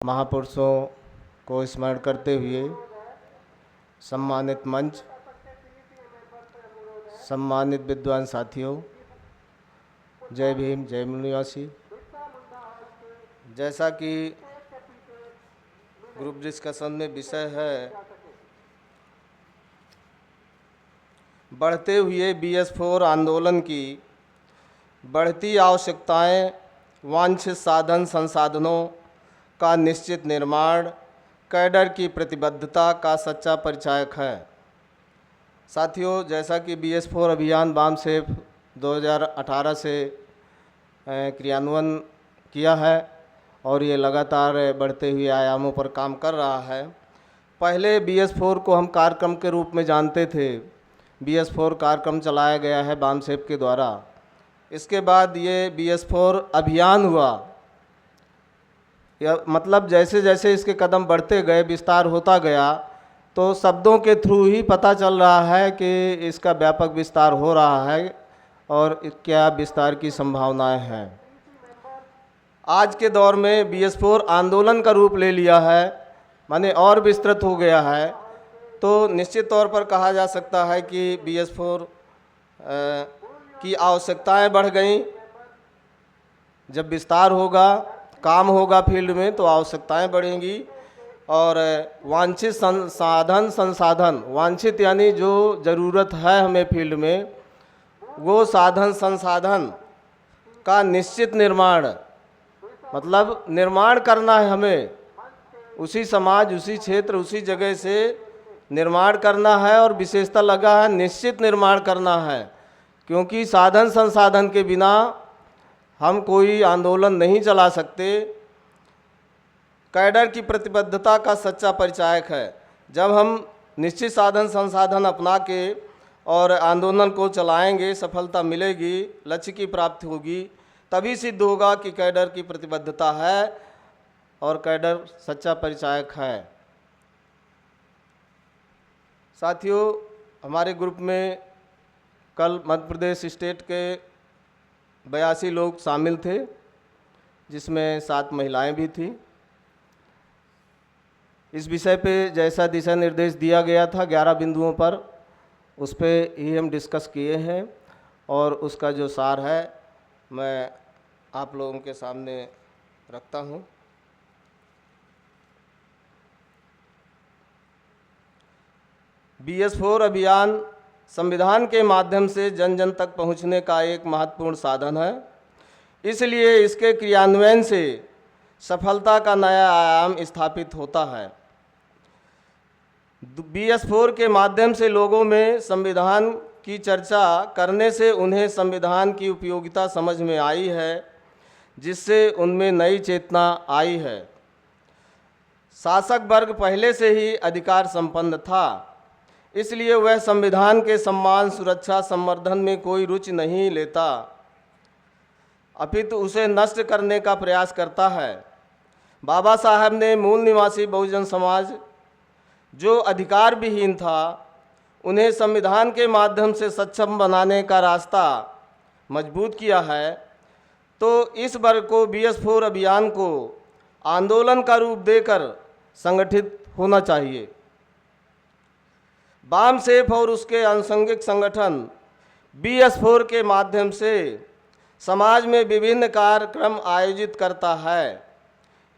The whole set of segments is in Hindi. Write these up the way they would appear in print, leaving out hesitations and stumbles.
महापुरुषों को स्मरण करते हुए सम्मानित मंच, सम्मानित विद्वान साथियों, जय भीम, जय निवासी। जैसा कि ग्रुप डिस्कशन में विषय है बढ़ते हुए BS4 आंदोलन की बढ़ती आवश्यकताएं, वांछित साधन संसाधनों का निश्चित निर्माण, कैडर की प्रतिबद्धता का सच्चा परिचायक है। साथियों, जैसा कि BS4 अभियान बामसेफ 2018 से क्रियान्वयन किया है और ये लगातार बढ़ते हुए आयामों पर काम कर रहा है। पहले BS4 को हम कार्यक्रम के रूप में जानते थे। BS4 कार्यक्रम चलाया गया है बामसेफ के द्वारा। इसके बाद ये BS4 अभियान हुआ। मतलब जैसे जैसे इसके कदम बढ़ते गए, विस्तार होता गया, तो शब्दों के थ्रू ही पता चल रहा है कि इसका व्यापक विस्तार हो रहा है और क्या विस्तार की संभावनाएं हैं। आज के दौर में BS4 आंदोलन का रूप ले लिया है, माने और विस्तृत हो गया है। तो निश्चित तौर पर कहा जा सकता है कि BS4 की आवश्यकताएं बढ़ गई। जब विस्तार होगा, काम होगा फील्ड में, तो आवश्यकताएं बढ़ेंगी और वांछित संसाधन, वांछित यानी जो ज़रूरत है हमें फील्ड में, वो साधन संसाधन का निश्चित निर्माण, मतलब निर्माण करना है हमें। उसी समाज, उसी क्षेत्र, उसी जगह से निर्माण करना है और विशेषता लगा है निश्चित निर्माण करना है, क्योंकि साधन संसाधन के बिना हम कोई आंदोलन नहीं चला सकते। कैडर की प्रतिबद्धता का सच्चा परिचायक है। जब हम निश्चित साधन संसाधन अपना के और आंदोलन को चलाएंगे, सफलता मिलेगी, लक्ष्य की प्राप्ति होगी, तभी सिद्ध होगा कि कैडर की प्रतिबद्धता है और कैडर सच्चा परिचायक है। साथियों, हमारे ग्रुप में कल मध्य प्रदेश स्टेट के 82 लोग शामिल थे, जिसमें 7 महिलाएं भी थीं। इस विषय पे जैसा दिशा निर्देश दिया गया था 11 बिंदुओं पर, उस पर ही हम डिस्कस किए हैं और उसका जो सार है मैं आप लोगों के सामने रखता हूं। BS4 अभियान संविधान के माध्यम से जन जन तक पहुंचने का एक महत्वपूर्ण साधन है। इसलिए इसके क्रियान्वयन से सफलता का नया आयाम स्थापित होता है। BS4 के माध्यम से लोगों में संविधान की चर्चा करने से उन्हें संविधान की उपयोगिता समझ में आई है, जिससे उनमें नई चेतना आई है। शासक वर्ग पहले से ही अधिकार संपन्न था, इसलिए वह संविधान के सम्मान, सुरक्षा, संवर्धन में कोई रुचि नहीं लेता, अपितु उसे नष्ट करने का प्रयास करता है। बाबा साहब ने मूल निवासी बहुजन समाज, जो अधिकार विहीन था, उन्हें संविधान के माध्यम से सक्षम बनाने का रास्ता मजबूत किया है। तो इस वर्ग को BS4 अभियान को आंदोलन का रूप देकर संगठित होना चाहिए। बामसेफ और उसके आनुषंगिक संगठन BS4 के माध्यम से समाज में विभिन्न कार्यक्रम आयोजित करता है।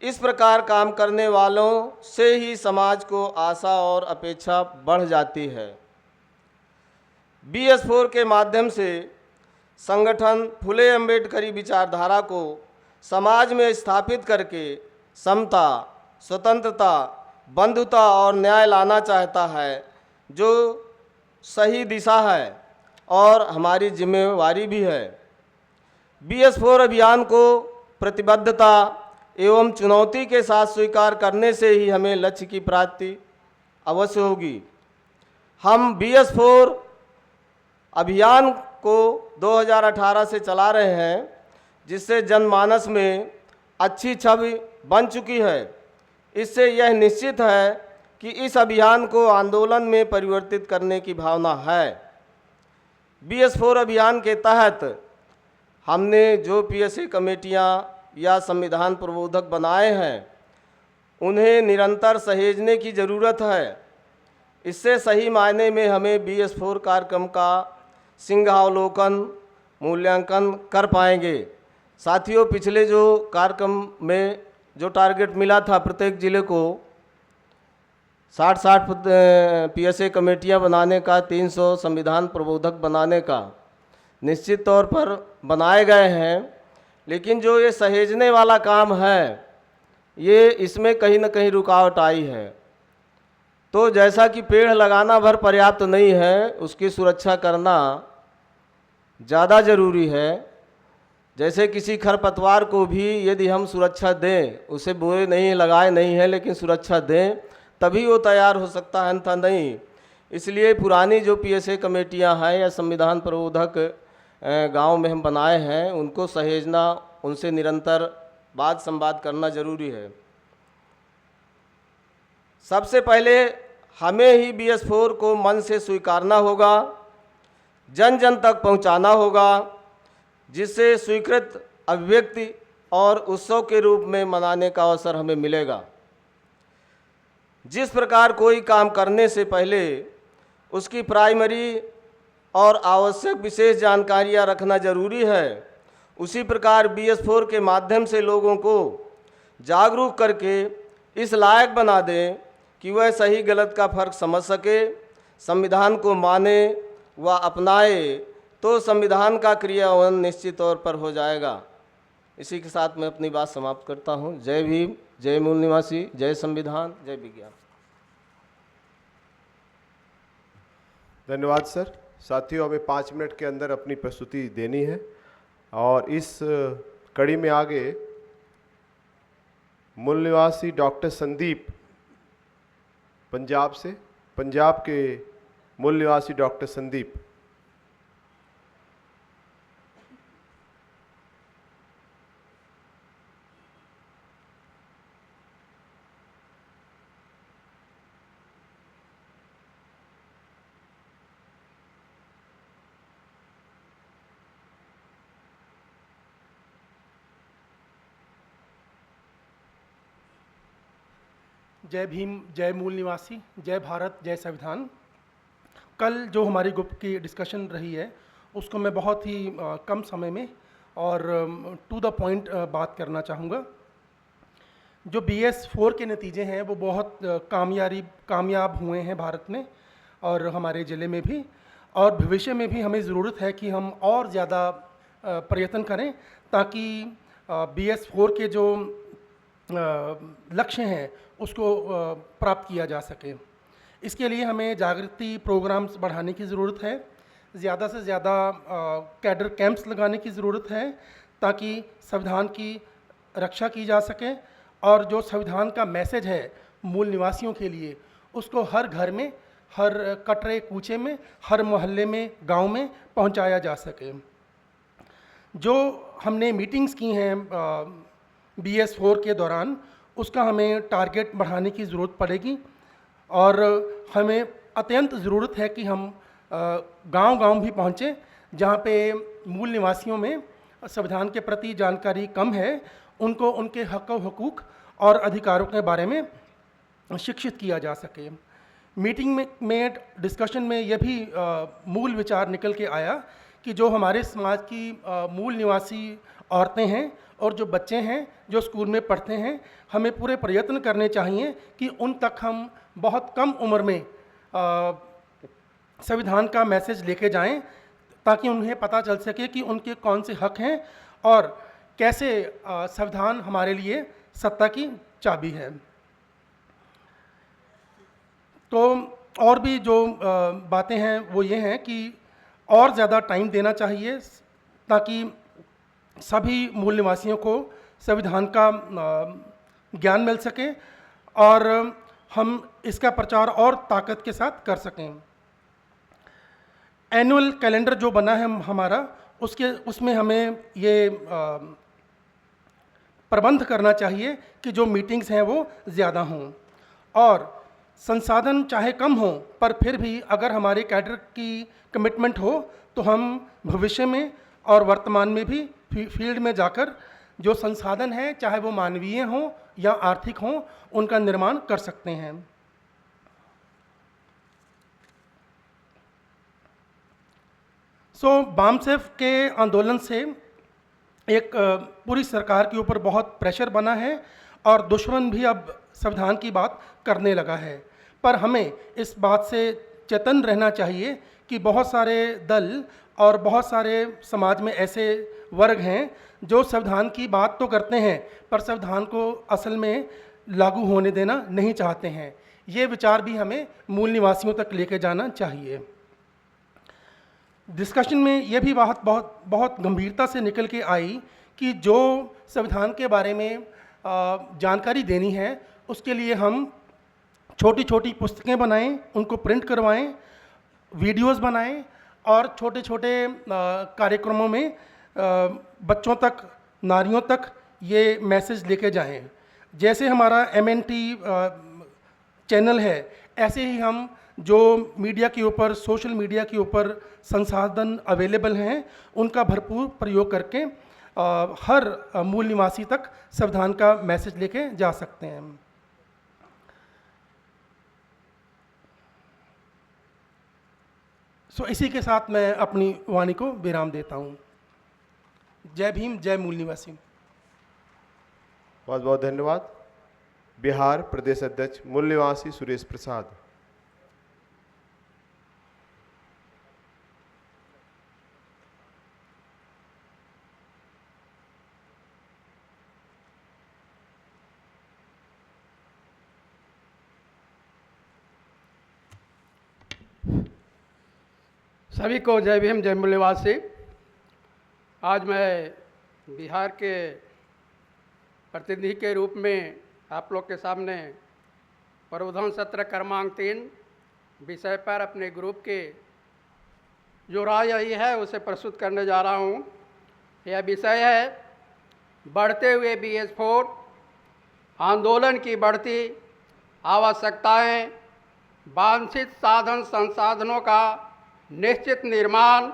इस प्रकार काम करने वालों से ही समाज को आशा और अपेक्षा बढ़ जाती है। BS4 के माध्यम से संगठन फुले अम्बेडकरी विचारधारा को समाज में स्थापित करके समता, स्वतंत्रता, बंधुता और न्याय लाना चाहता है, जो सही दिशा है और हमारी जिम्मेवारी भी है। BS4 अभियान को प्रतिबद्धता एवं चुनौती के साथ स्वीकार करने से ही हमें लक्ष्य की प्राप्ति अवश्य होगी। हम BS4 अभियान को 2018 से चला रहे हैं, जिससे जनमानस में अच्छी छवि बन चुकी है। इससे यह निश्चित है कि इस अभियान को आंदोलन में परिवर्तित करने की भावना है। BS4 अभियान के तहत हमने जो PSA कमेटियां या संविधान प्रबोधक बनाए हैं, उन्हें निरंतर सहेजने की ज़रूरत है। इससे सही मायने में हमें BS4 कार्यक्रम का सिंहावलोकन मूल्यांकन कर पाएंगे। साथियों, पिछले जो कार्यक्रम में जो टारगेट मिला था प्रत्येक ज़िले को 60 PSA कमेटियां बनाने का, 300 संविधान प्रबोधक बनाने का, निश्चित तौर पर बनाए गए हैं, लेकिन जो ये सहेजने वाला काम है ये इसमें कहीं ना कहीं रुकावट आई है। तो जैसा कि पेड़ लगाना भर पर्याप्त नहीं है, उसकी सुरक्षा करना ज़्यादा ज़रूरी है। जैसे किसी खरपतवार को भी यदि हम सुरक्षा दें, उसे बुरे नहीं लगाए नहीं है लेकिन सुरक्षा दें, तभी वो तैयार हो सकता है, अन्यथा नहीं। इसलिए पुरानी जो PSA कमेटियां हैं या संविधान प्रबोधक गांव में हम बनाए हैं, उनको सहेजना, उनसे निरंतर वाद संवाद करना जरूरी है। सबसे पहले हमें ही BS4 को मन से स्वीकारना होगा, जन जन तक पहुंचाना होगा, जिससे स्वीकृत अभिव्यक्ति और उत्सव के रूप में मनाने का अवसर हमें मिलेगा। जिस प्रकार कोई काम करने से पहले उसकी प्राइमरी और आवश्यक विशेष जानकारियां रखना जरूरी है, उसी प्रकार BS4 के माध्यम से लोगों को जागरूक करके इस लायक बना दें कि वह सही गलत का फ़र्क समझ सके, संविधान को माने व अपनाए, तो संविधान का क्रियान्वयन निश्चित तौर पर हो जाएगा। इसी के साथ मैं अपनी बात समाप्त करता हूँ। जय भीम, जय मूल निवासी, जय संविधान, जय विज्ञान। धन्यवाद सर। साथियों, हमें 5 मिनट के अंदर अपनी प्रस्तुति देनी है और इस कड़ी में आगे मूल निवासी डॉक्टर संदीप पंजाब से, पंजाब के मूल निवासी डॉक्टर संदीप। जय भीम, जय मूल निवासी, जय भारत, जय संविधान। कल जो हमारी ग्रुप की डिस्कशन रही है उसको मैं बहुत ही कम समय में और टू द पॉइंट बात करना चाहूँगा। जो BS4 के नतीजे हैं वो बहुत कामयाब हुए हैं भारत में और हमारे ज़िले में भी, और भविष्य में भी हमें ज़रूरत है कि हम और ज़्यादा प्रयत्न करें ताकि BS4 के जो लक्ष्य हैं उसको प्राप्त किया जा सके। इसके लिए हमें जागृति प्रोग्राम्स बढ़ाने की ज़रूरत है, ज़्यादा से ज़्यादा कैडर कैंप्स लगाने की ज़रूरत है ताकि संविधान की रक्षा की जा सके और जो संविधान का मैसेज है मूल निवासियों के लिए उसको हर घर में, हर कटरे कूचे में, हर मोहल्ले में, गांव में पहुंचाया जा सके। जो हमने मीटिंग्स की हैं BS4 के दौरान उसका हमें टारगेट बढ़ाने की ज़रूरत पड़ेगी और हमें अत्यंत ज़रूरत है कि हम गांव-गांव भी पहुँचें जहाँ पे मूल निवासियों में संविधान के प्रति जानकारी कम है, उनको उनके हक़ व हुकूक और अधिकारों के बारे में शिक्षित किया जा सके। मीटिंग में डिस्कशन में यह भी मूल विचार निकल के आया कि जो हमारे समाज की मूल निवासी औरतें हैं और जो बच्चे हैं जो स्कूल में पढ़ते हैं, हमें पूरे प्रयत्न करने चाहिए कि उन तक हम बहुत कम उम्र में संविधान का मैसेज लेके जाएं ताकि उन्हें पता चल सके कि उनके कौन से हक हैं और कैसे संविधान हमारे लिए सत्ता की चाबी है। तो और भी जो बातें हैं वो ये हैं कि और ज़्यादा टाइम देना चाहिए ताकि सभी मूल निवासियों को संविधान का ज्ञान मिल सके और हम इसका प्रचार और ताकत के साथ कर सकें। एनुअल कैलेंडर जो बना है हमारा उसमें हमें ये प्रबंध करना चाहिए कि जो मीटिंग्स हैं वो ज़्यादा हों और संसाधन चाहे कम हो पर फिर भी अगर हमारे कैडर की कमिटमेंट हो तो हम भविष्य में और वर्तमान में भी फील्ड में जाकर जो संसाधन हैं, चाहे वो मानवीय हों या आर्थिक हों, उनका निर्माण कर सकते हैं। बामसेफ के आंदोलन से एक पूरी सरकार के ऊपर बहुत प्रेशर बना है और दुश्मन भी अब संविधान की बात करने लगा है। पर हमें इस बात से चेतन रहना चाहिए कि बहुत सारे दल और बहुत सारे समाज में ऐसे वर्ग हैं जो संविधान की बात तो करते हैं पर संविधान को असल में लागू होने देना नहीं चाहते हैं। ये विचार भी हमें मूल निवासियों तक लेके जाना चाहिए। डिस्कशन में ये भी बात बहुत गंभीरता से निकल के आई कि जो संविधान के बारे में जानकारी देनी है उसके लिए हम छोटी छोटी पुस्तकें बनाएं, उनको प्रिंट करवाएं, वीडियोस बनाएं और छोटे छोटे कार्यक्रमों में बच्चों तक, नारियों तक ये मैसेज लेके जाएं। जैसे हमारा MNT चैनल है, ऐसे ही हम जो मीडिया के ऊपर, सोशल मीडिया के ऊपर संसाधन अवेलेबल हैं, उनका भरपूर प्रयोग करके हर मूल निवासी तक संविधान का मैसेज लेके जा सकते हैं। इसी के साथ मैं अपनी वाणी को विराम देता हूँ। जय भीम, जय मूल निवासी। बहुत बहुत धन्यवाद। बिहार प्रदेश अध्यक्ष मूल निवासी सुरेश प्रसाद। सभी को जय भीम, जय मूल निवासी। आज मैं बिहार के प्रतिनिधि के रूप में आप लोग के सामने प्रबोधन सत्र क्रमांक 3 विषय पर अपने ग्रुप के जो राय आई है उसे प्रस्तुत करने जा रहा हूँ। यह विषय है बढ़ते हुए BS4 आंदोलन की बढ़ती आवश्यकताएं, वांछित साधन संसाधनों का निश्चित निर्माण,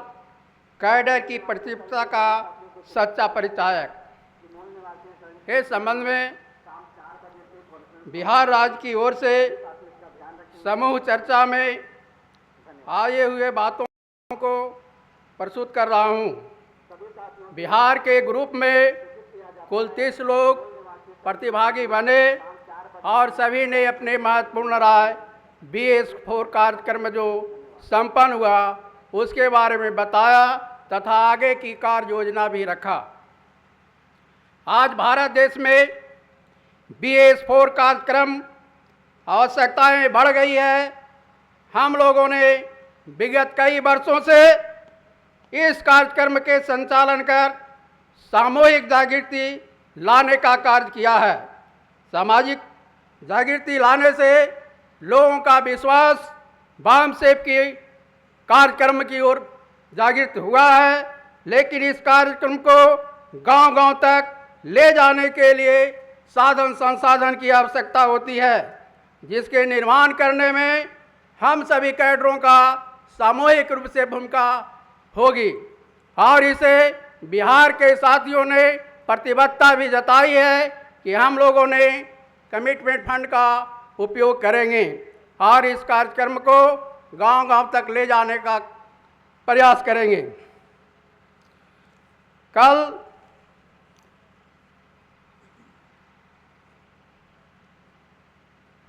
कैडर की प्रतिबद्धता का सच्चा परिचायक। इस संबंध में बिहार राज्य की ओर से समूह चर्चा में आए हुए बातों को प्रस्तुत कर रहा हूँ। बिहार के ग्रुप में कुल 30 लोग प्रतिभागी बने और सभी ने अपने महत्वपूर्ण राय BS4 कार्यक्रम जो संपन्न हुआ उसके बारे में बताया तथा आगे की कार्य योजना भी रखा। आज भारत देश में BS4 कार्यक्रम आवश्यकताएं बढ़ गई है। हम लोगों ने विगत कई वर्षों से इस कार्यक्रम के संचालन कर सामूहिक जागृति लाने का कार्य किया है। सामाजिक जागृति लाने से लोगों का विश्वास बामसेफ की कार्यक्रम की ओर जागृत हुआ है, लेकिन इस कार्यक्रम को गांव-गांव तक ले जाने के लिए साधन संसाधन की आवश्यकता होती है, जिसके निर्माण करने में हम सभी कैडरों का सामूहिक रूप से भूमिका होगी। और इसे बिहार के साथियों ने प्रतिबद्धता भी जताई है कि हम लोगों ने कमिटमेंट फंड का उपयोग करेंगे और इस कार्यक्रम को गांव-गांव तक ले जाने का प्रयास करेंगे। कल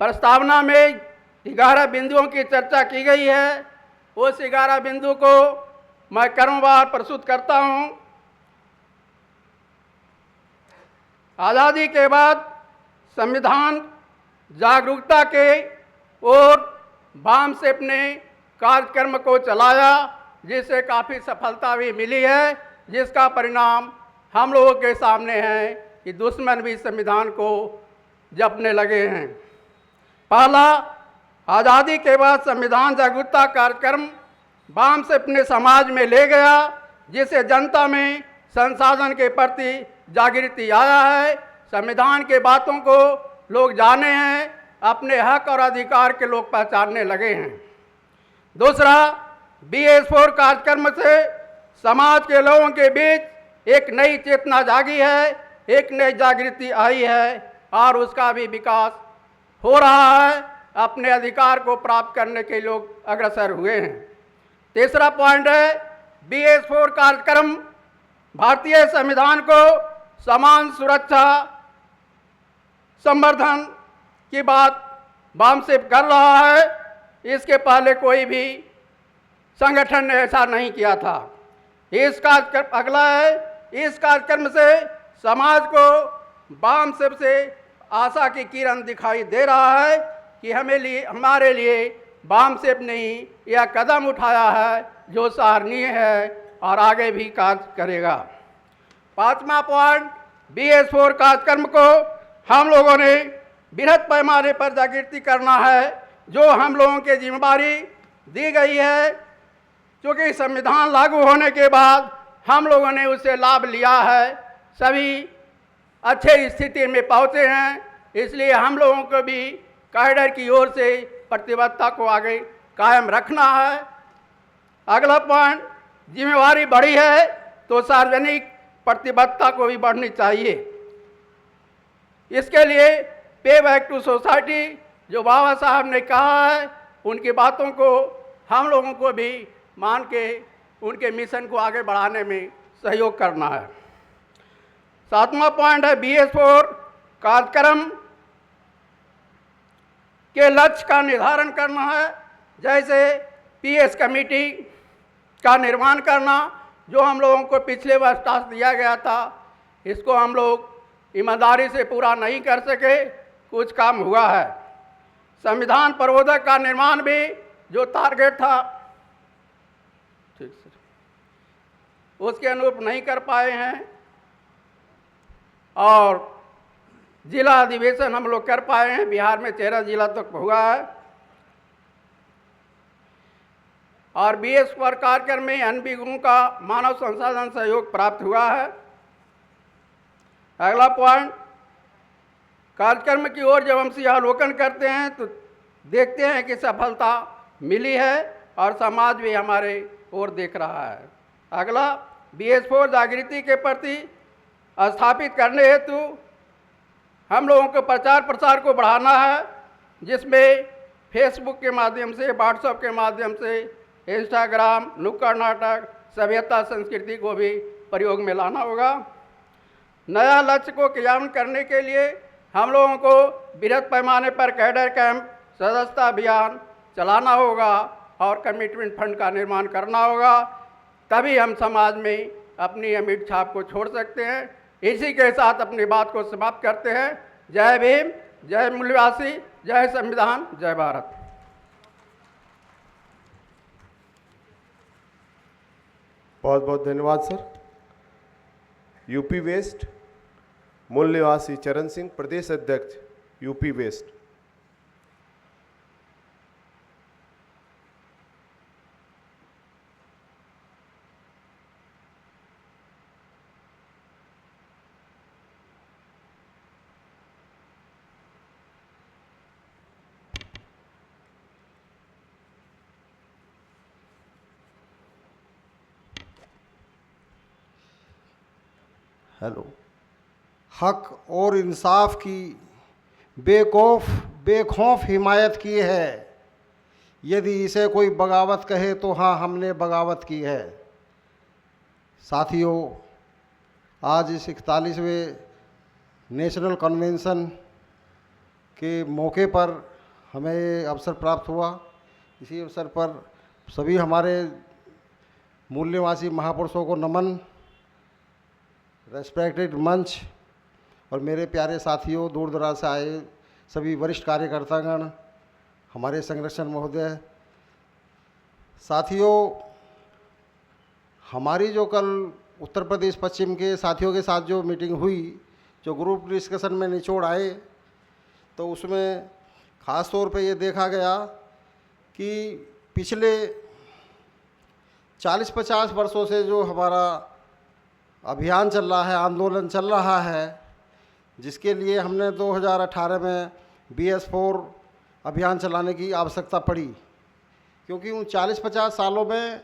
प्रस्तावना में 11 बिंदुओं की चर्चा की गई है। उस 11 बिंदु को मैं क्रमवार प्रस्तुत करता हूं। आज़ादी के बाद संविधान जागरूकता के और बामसेफ ने कार्यक्रम को चलाया, जिससे काफ़ी सफलता भी मिली है, जिसका परिणाम हम लोगों के सामने है कि दुश्मन भी संविधान को जपने लगे हैं। पहला, आज़ादी के बाद संविधान जागरूकता कार्यक्रम बामसेफ ने समाज में ले गया, जिससे जनता में संसाधन के प्रति जागृति आया है। संविधान के बातों को लोग जाने हैं, अपने हक और अधिकार के लोग पहचानने लगे हैं। दूसरा, BS4 कार्यक्रम से समाज के लोगों के बीच एक नई चेतना जागी है, एक नई जागृति आई है और उसका भी विकास हो रहा है। अपने अधिकार को प्राप्त करने के लोग अग्रसर हुए हैं। तीसरा पॉइंट है BS4 कार्यक्रम भारतीय संविधान को समान सुरक्षा संवर्धन की बात वामसिप कर रहा है। इसके पहले कोई भी संगठन ने ऐसा नहीं किया था। इस कार्यक्रम अगला है, इस कार्यक्रम से समाज को वामसिप से आशा की किरण दिखाई दे रहा है कि हमारे लिए वामसिप ने यह कदम उठाया है जो सराहनीय है और आगे भी कार्य करेगा। पांचवा पॉइंट, BS4 कार्यक्रम को हम लोगों ने बृहद पैमाने पर जागृति करना है, जो हम लोगों की जिम्मेदारी दी गई है। क्योंकि संविधान लागू होने के बाद हम लोगों ने उससे लाभ लिया है, सभी अच्छे स्थिति में पहुँचे हैं, इसलिए हम लोगों को भी कैडर की ओर से प्रतिबद्धता को आगे कायम रखना है। अगला पॉइंट, जिम्मेवारी बढ़ी है तो सार्वजनिक प्रतिबद्धता को भी बढ़नी चाहिए। इसके लिए पे बैक टू सोसाइटी जो बाबा साहब ने कहा है, उनकी बातों को हम लोगों को भी मान के उनके मिशन को आगे बढ़ाने में सहयोग करना है। सातवां पॉइंट है BS4 कार्यक्रम के लक्ष्य का निर्धारण करना है, जैसे PS कमेटी का निर्माण करना, जो हम लोगों को पिछले वर्ष टास्क दिया गया था, इसको हम लोग ईमानदारी से पूरा नहीं कर सके, कुछ काम हुआ है। संविधान प्रबोधक का निर्माण भी जो टारगेट था, ठीक सर, उसके अनुरूप नहीं कर पाए हैं। और जिला अधिवेशन हम लोग कर पाए हैं, बिहार में 13 जिला तक हुआ है। और BS4 कार्यक्रम में NBGU का मानव संसाधन सहयोग प्राप्त हुआ है। अगला पॉइंट, कार्यक्रम की ओर जब हम अवलोकन करते हैं तो देखते हैं कि सफलता मिली है और समाज भी हमारे ओर देख रहा है। अगला, BS4 जागृति के प्रति स्थापित करने हेतु हम लोगों को प्रचार प्रसार को बढ़ाना है, जिसमें फेसबुक के माध्यम से, व्हाट्सएप के माध्यम से, इंस्टाग्राम, नुक्कड़ नाटक, सभ्यता संस्कृति को भी प्रयोग में लाना होगा। नया लक्ष्य को क्रियान्वयन करने के लिए हम लोगों को बृहद पैमाने पर कैडर कैंप, सदस्यता अभियान चलाना होगा और कमिटमेंट फंड का निर्माण करना होगा, तभी हम समाज में अपनी अमिट छाप को छोड़ सकते हैं। इसी के साथ अपनी बात को समाप्त करते हैं। जय भीम, जय मूल्यवासी, जय संविधान, जय भारत। बहुत बहुत धन्यवाद सर। यूपी वेस्ट मूल निवासी चरण सिंह, प्रदेश अध्यक्ष यूपी वेस्ट। हेलो। हक और इंसाफ की बेखौफ हिमायत की है। यदि इसे कोई बगावत कहे तो हाँ, हमने बगावत की है। साथियों, आज इस 41वें नेशनल कन्वेंशन के मौके पर हमें ये अवसर प्राप्त हुआ। इसी अवसर पर सभी हमारे मूल्यवासी महापुरुषों को नमन। रेस्पेक्टेड मंच और मेरे प्यारे साथियों, दूर दराज से आए सभी वरिष्ठ कार्यकर्तागण, हमारे संरक्षण महोदय, साथियों, हमारी जो कल उत्तर प्रदेश पश्चिम के साथियों के साथ जो मीटिंग हुई, जो ग्रुप डिस्कशन में निचोड़ आए, तो उसमें ख़ास तौर पे ये देखा गया कि पिछले 40-50 वर्षों से जो हमारा अभियान चल रहा है, आंदोलन चल रहा है, जिसके लिए हमने 2018 में BS4 अभियान चलाने की आवश्यकता पड़ी। क्योंकि उन 40-50 सालों में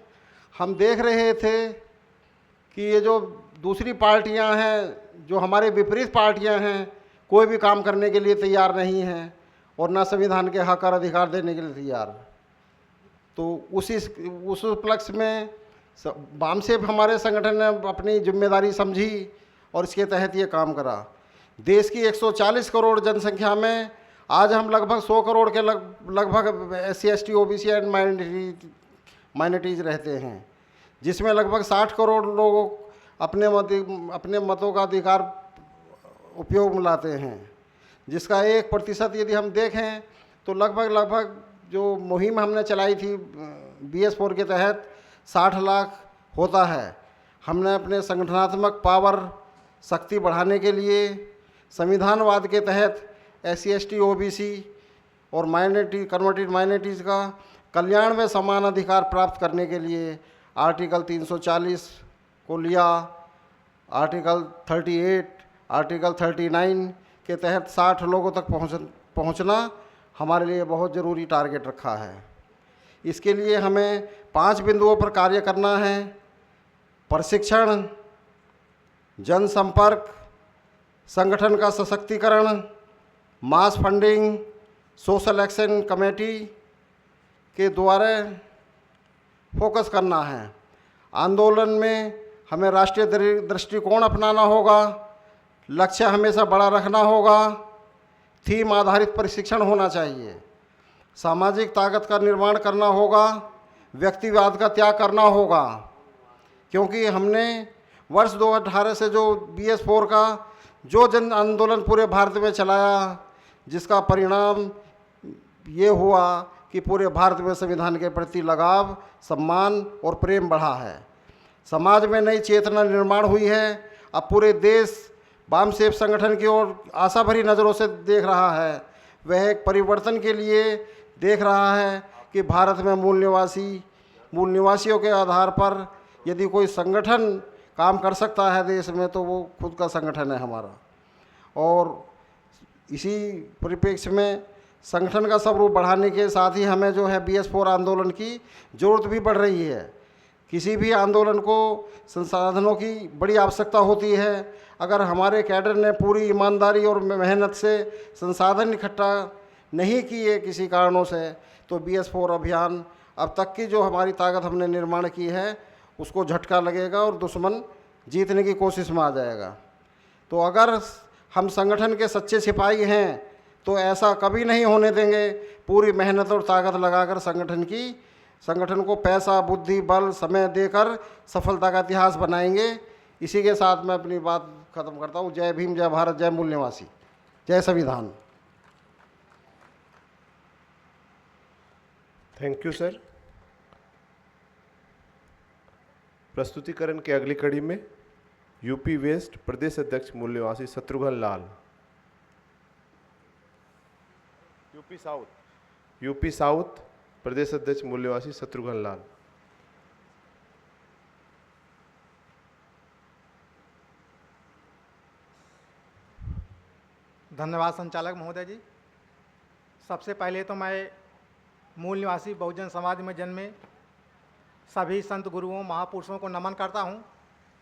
हम देख रहे थे कि ये जो दूसरी पार्टियां हैं, जो हमारे विपरीत पार्टियां हैं कोई भी काम करने के लिए तैयार नहीं हैं और ना संविधान के हक और अधिकार देने के लिए तैयार। तो उस उपलक्ष्य में वामसेप हमारे संगठन ने अपनी जिम्मेदारी समझी और इसके तहत ये काम करा। देश की 140 करोड़ जनसंख्या में आज हम लगभग 100 करोड़ के लगभग SC ST OBC and minorities रहते हैं, जिसमें लगभग 60 करोड़ लोग अपने मतों का अधिकार उपयोग में लाते हैं, जिसका 1% यदि हम देखें तो लगभग जो मुहिम हमने चलाई थी BS4 के तहत 60 लाख होता है। हमने अपने संगठनात्मक पावर शक्ति बढ़ाने के लिए संविधानवाद के तहत SC ST OBC और कन्वर्टेड माइनॉरिटीज़ का कल्याण में समान अधिकार प्राप्त करने के लिए आर्टिकल 340 को लिया। आर्टिकल 38, आर्टिकल 39 के तहत 60 लोगों तक पहुंचना हमारे लिए बहुत ज़रूरी टारगेट रखा है। इसके लिए हमें 5 बिंदुओं पर कार्य करना है: प्रशिक्षण, जनसंपर्क, संगठन का सशक्तिकरण, मास फंडिंग, सोशल एक्शन कमेटी के द्वारा फोकस करना है। आंदोलन में हमें राष्ट्रीय दृष्टिकोण अपनाना होगा, लक्ष्य हमेशा बड़ा रखना होगा, थीम आधारित प्रशिक्षण होना चाहिए, सामाजिक ताकत का निर्माण करना होगा, व्यक्तिवाद का त्याग करना होगा, क्योंकि हमने वर्ष 2018 से जो BS4 का जो जन आंदोलन पूरे भारत में चलाया, जिसका परिणाम ये हुआ कि पूरे भारत में संविधान के प्रति लगाव, सम्मान और प्रेम बढ़ा है। समाज में नई चेतना निर्माण हुई है। अब पूरे देश वामसेप संगठन की ओर आशा भरी नज़रों से देख रहा है। वह एक परिवर्तन के लिए देख रहा है कि भारत में मूल निवासियों के आधार पर यदि कोई संगठन काम कर सकता है देश में, तो वो खुद का संगठन है हमारा। और इसी परिप्रेक्ष्य में संगठन का स्वरूप बढ़ाने के साथ ही हमें जो है BS4 आंदोलन की ज़रूरत भी बढ़ रही है। किसी भी आंदोलन को संसाधनों की बड़ी आवश्यकता होती है। अगर हमारे कैडर ने पूरी ईमानदारी और मेहनत से संसाधन इकट्ठा नहीं किए किसी कारणों से, तो BS4 अभियान अब तक की जो हमारी ताकत हमने निर्माण की है उसको झटका लगेगा और दुश्मन जीतने की कोशिश में आ जाएगा। तो अगर हम संगठन के सच्चे सिपाही हैं तो ऐसा कभी नहीं होने देंगे। पूरी मेहनत और ताकत लगाकर संगठन को पैसा, बुद्धि, बल, समय देकर सफलता का इतिहास बनाएंगे। इसी के साथ मैं अपनी बात खत्म करता हूँ। जय भीम, जय भारत, जय मूल निवासी, जय संविधान। Thank you sir. प्रस्तुतिकरण की अगली कड़ी में यूपी वेस्ट प्रदेश अध्यक्ष मूल निवासी शत्रुघ्न लाल। यूपी साउथ प्रदेश अध्यक्ष मूल निवासी शत्रुघ्न लाल। धन्यवाद संचालक महोदय जी। सबसे पहले तो मैं मूल निवासी बहुजन समाज में जन्मे सभी संत गुरुओं महापुरुषों को नमन करता हूं,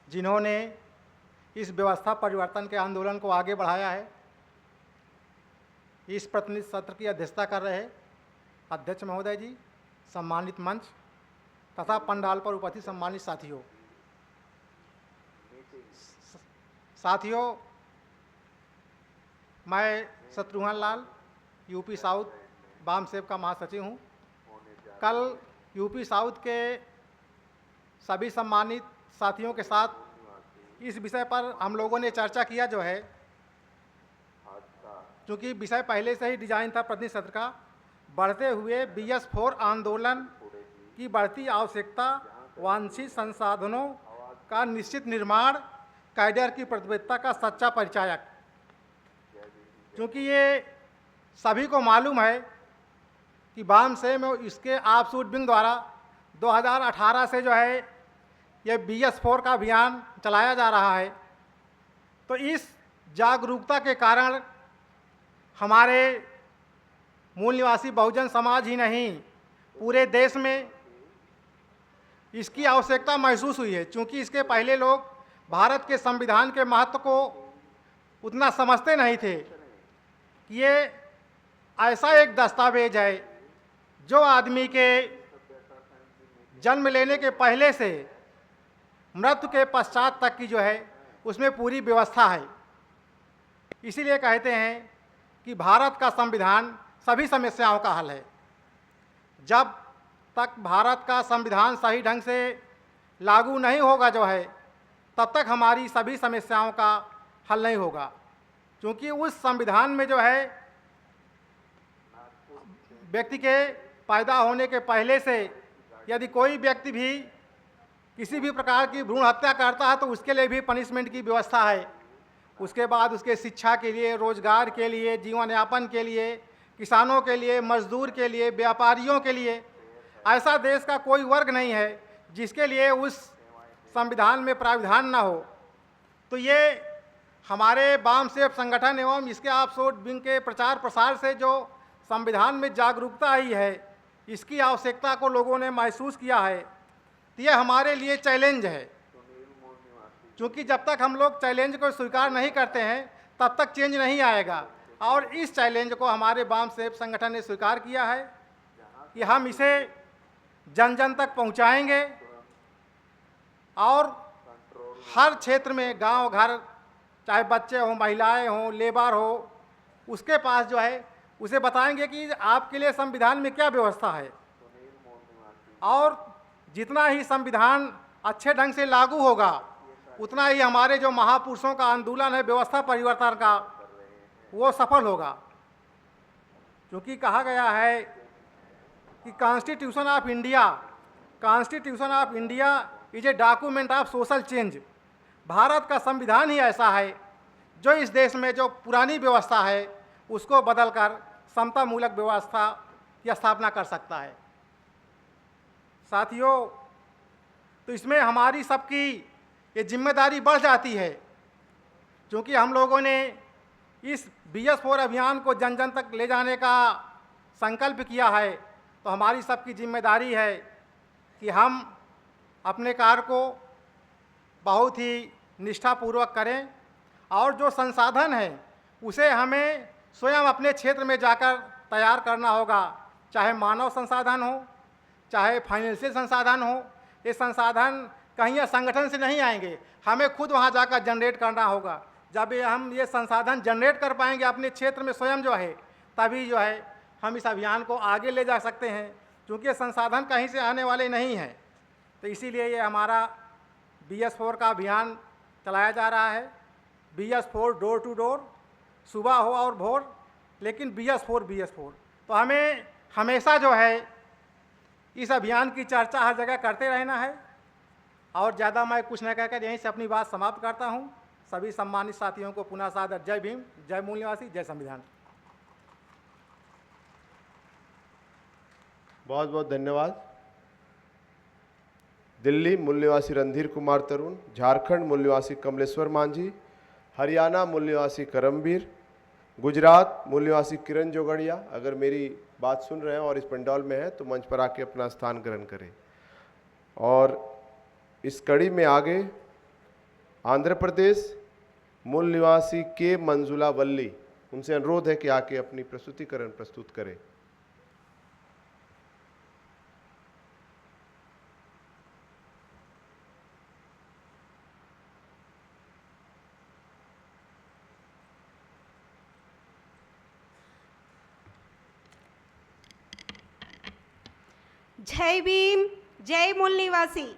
जिन्होंने इस व्यवस्था परिवर्तन के आंदोलन को आगे बढ़ाया है। इस प्रतिनिधि सत्र की अध्यक्षता कर रहे अध्यक्ष महोदय जी, सम्मानित मंच तथा पंडाल पर उपस्थित सम्मानित साथियों, मैं शत्रुघ्न लाल यूपी साउथ वामसेप का महासचिव हूँ। कल यूपी साउथ के सभी सम्मानित साथियों के साथ इस विषय पर हम लोगों ने चर्चा किया जो है, क्योंकि विषय पहले से ही डिजाइन था प्रतिनिधि सत्र का। बढ़ते हुए BS4 आंदोलन की बढ़ती आवश्यकता, वांछित संसाधनों का निश्चित निर्माण, कैडर की प्रतिबद्धता का सच्चा परिचायक। क्योंकि ये सभी को मालूम है कि वामसेप में इसके ऑफशूट विंग द्वारा 2018 से जो है ये BS4 का अभियान चलाया जा रहा है। तो इस जागरूकता के कारण हमारे मूल निवासी बहुजन समाज ही नहीं, पूरे देश में इसकी आवश्यकता महसूस हुई है। क्योंकि इसके पहले लोग भारत के संविधान के महत्व को उतना समझते नहीं थे कि ये ऐसा एक दस्तावेज है जो आदमी के जन्म लेने के पहले से मृत्यु के पश्चात तक की जो है उसमें पूरी व्यवस्था है। इसीलिए कहते हैं कि भारत का संविधान सभी समस्याओं का हल है। जब तक भारत का संविधान सही ढंग से लागू नहीं होगा जो है, तब तक हमारी सभी समस्याओं का हल नहीं होगा, क्योंकि उस संविधान में जो है व्यक्ति के पैदा होने के पहले से यदि कोई व्यक्ति भी किसी भी प्रकार की भ्रूण हत्या करता है तो उसके लिए भी पनिशमेंट की व्यवस्था है। उसके बाद उसके शिक्षा के लिए, रोजगार के लिए, जीवन यापन के लिए, किसानों के लिए, मजदूर के लिए, व्यापारियों के लिए, ऐसा देश का कोई वर्ग नहीं है जिसके लिए उस संविधान में प्रावधान ना हो। तो ये हमारे वाम सेवक संगठन एवं इसके ऑफशोर विंग के प्रचार प्रसार से जो संविधान में जागरूकता आई है, इसकी आवश्यकता को लोगों ने महसूस किया है। तो ये हमारे लिए चैलेंज है, क्योंकि जब तक हम लोग चैलेंज को स्वीकार नहीं करते हैं तब तक चेंज नहीं आएगा। और इस चैलेंज को हमारे वाम सेवक संगठन ने स्वीकार किया है कि हम इसे जन जन तक पहुंचाएंगे और हर क्षेत्र में, गांव घर, चाहे बच्चे हों, महिलाएं हों, लेबर हो, उसके पास जो है उसे बताएंगे कि आपके लिए संविधान में क्या व्यवस्था है। और जितना ही संविधान अच्छे ढंग से लागू होगा उतना ही हमारे जो महापुरुषों का आंदोलन है व्यवस्था परिवर्तन का, वो सफल होगा। क्योंकि कहा गया है कि constitution of India is a document of social change. Bharat का संविधान ही ऐसा है जो इस देश में जो पुरानी व्यवस्था है उसको बदलकर समतामूलक व्यवस्था की स्थापना कर सकता है। साथियों, तो इसमें हमारी सबकी ये जिम्मेदारी बढ़ जाती है, क्योंकि हम लोगों ने इस BS4 अभियान को जन जन तक ले जाने का संकल्प किया है। तो हमारी सबकी जिम्मेदारी है कि हम अपने कार्य को बहुत ही निष्ठापूर्वक करें और जो संसाधन है उसे हमें स्वयं अपने क्षेत्र में जाकर तैयार करना होगा, चाहे मानव संसाधन हो, चाहे फाइनेंशियल संसाधन हो। ये संसाधन कहीं या संगठन से नहीं आएंगे, हमें खुद वहाँ जाकर जनरेट करना होगा। जब हम ये संसाधन जनरेट कर पाएंगे अपने क्षेत्र में स्वयं जो है, तभी जो है हम इस अभियान को आगे ले जा सकते हैं, क्योंकि ये संसाधन कहीं से आने वाले नहीं हैं। तो इसीलिए ये हमारा BS4 का अभियान चलाया जा रहा है। BS4 डोर टू डोर, सुबह हो और भोर, लेकिन BS4। तो हमें हमेशा जो है इस अभियान की चर्चा हर जगह करते रहना है। और ज़्यादा मैं कुछ न कहकर यहीं से अपनी बात समाप्त करता हूँ। सभी सम्मानित साथियों को पुनः सादर जय भीम, जय मूल निवासी, जय संविधान। बहुत बहुत धन्यवाद। दिल्ली मूल निवासी रणधीर कुमार तरुण, झारखंड मूल निवासी कमलेश्वर मांझी, हरियाणा मूल निवासी करमवीर, गुजरात मूल निवासी किरण जोगड़िया, अगर मेरी बात सुन रहे हैं और इस पंडाल में हैं तो मंच पर आके अपना स्थान ग्रहण करें। और इस कड़ी में आगे आंध्र प्रदेश मूल निवासी के मंजुला वल्ली, उनसे अनुरोध है कि आके अपनी प्रस्तुतिकरण प्रस्तुत करें। Jai Bhim, Jai Mool Nivasi.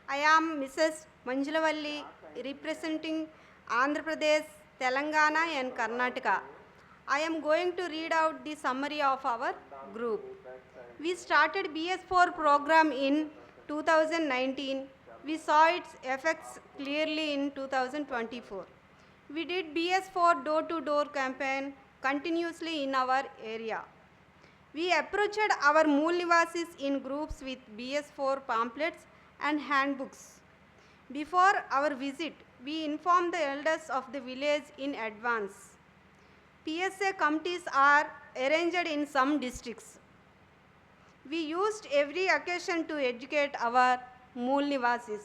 I am Mrs. Manjulavalli, representing Andhra Pradesh, Telangana and Karnataka. I am going to read out the summary of our group. We started BS4 program in 2019. We saw its effects clearly in 2024. We did BS4 door-to-door campaign continuously in our area. We approached our Mool Nivasis in groups with BS4 pamphlets and handbooks. Before our visit, we informed the elders of the village in advance. PSA committees are arranged in some districts. We used every occasion to educate our Mool Nivasis.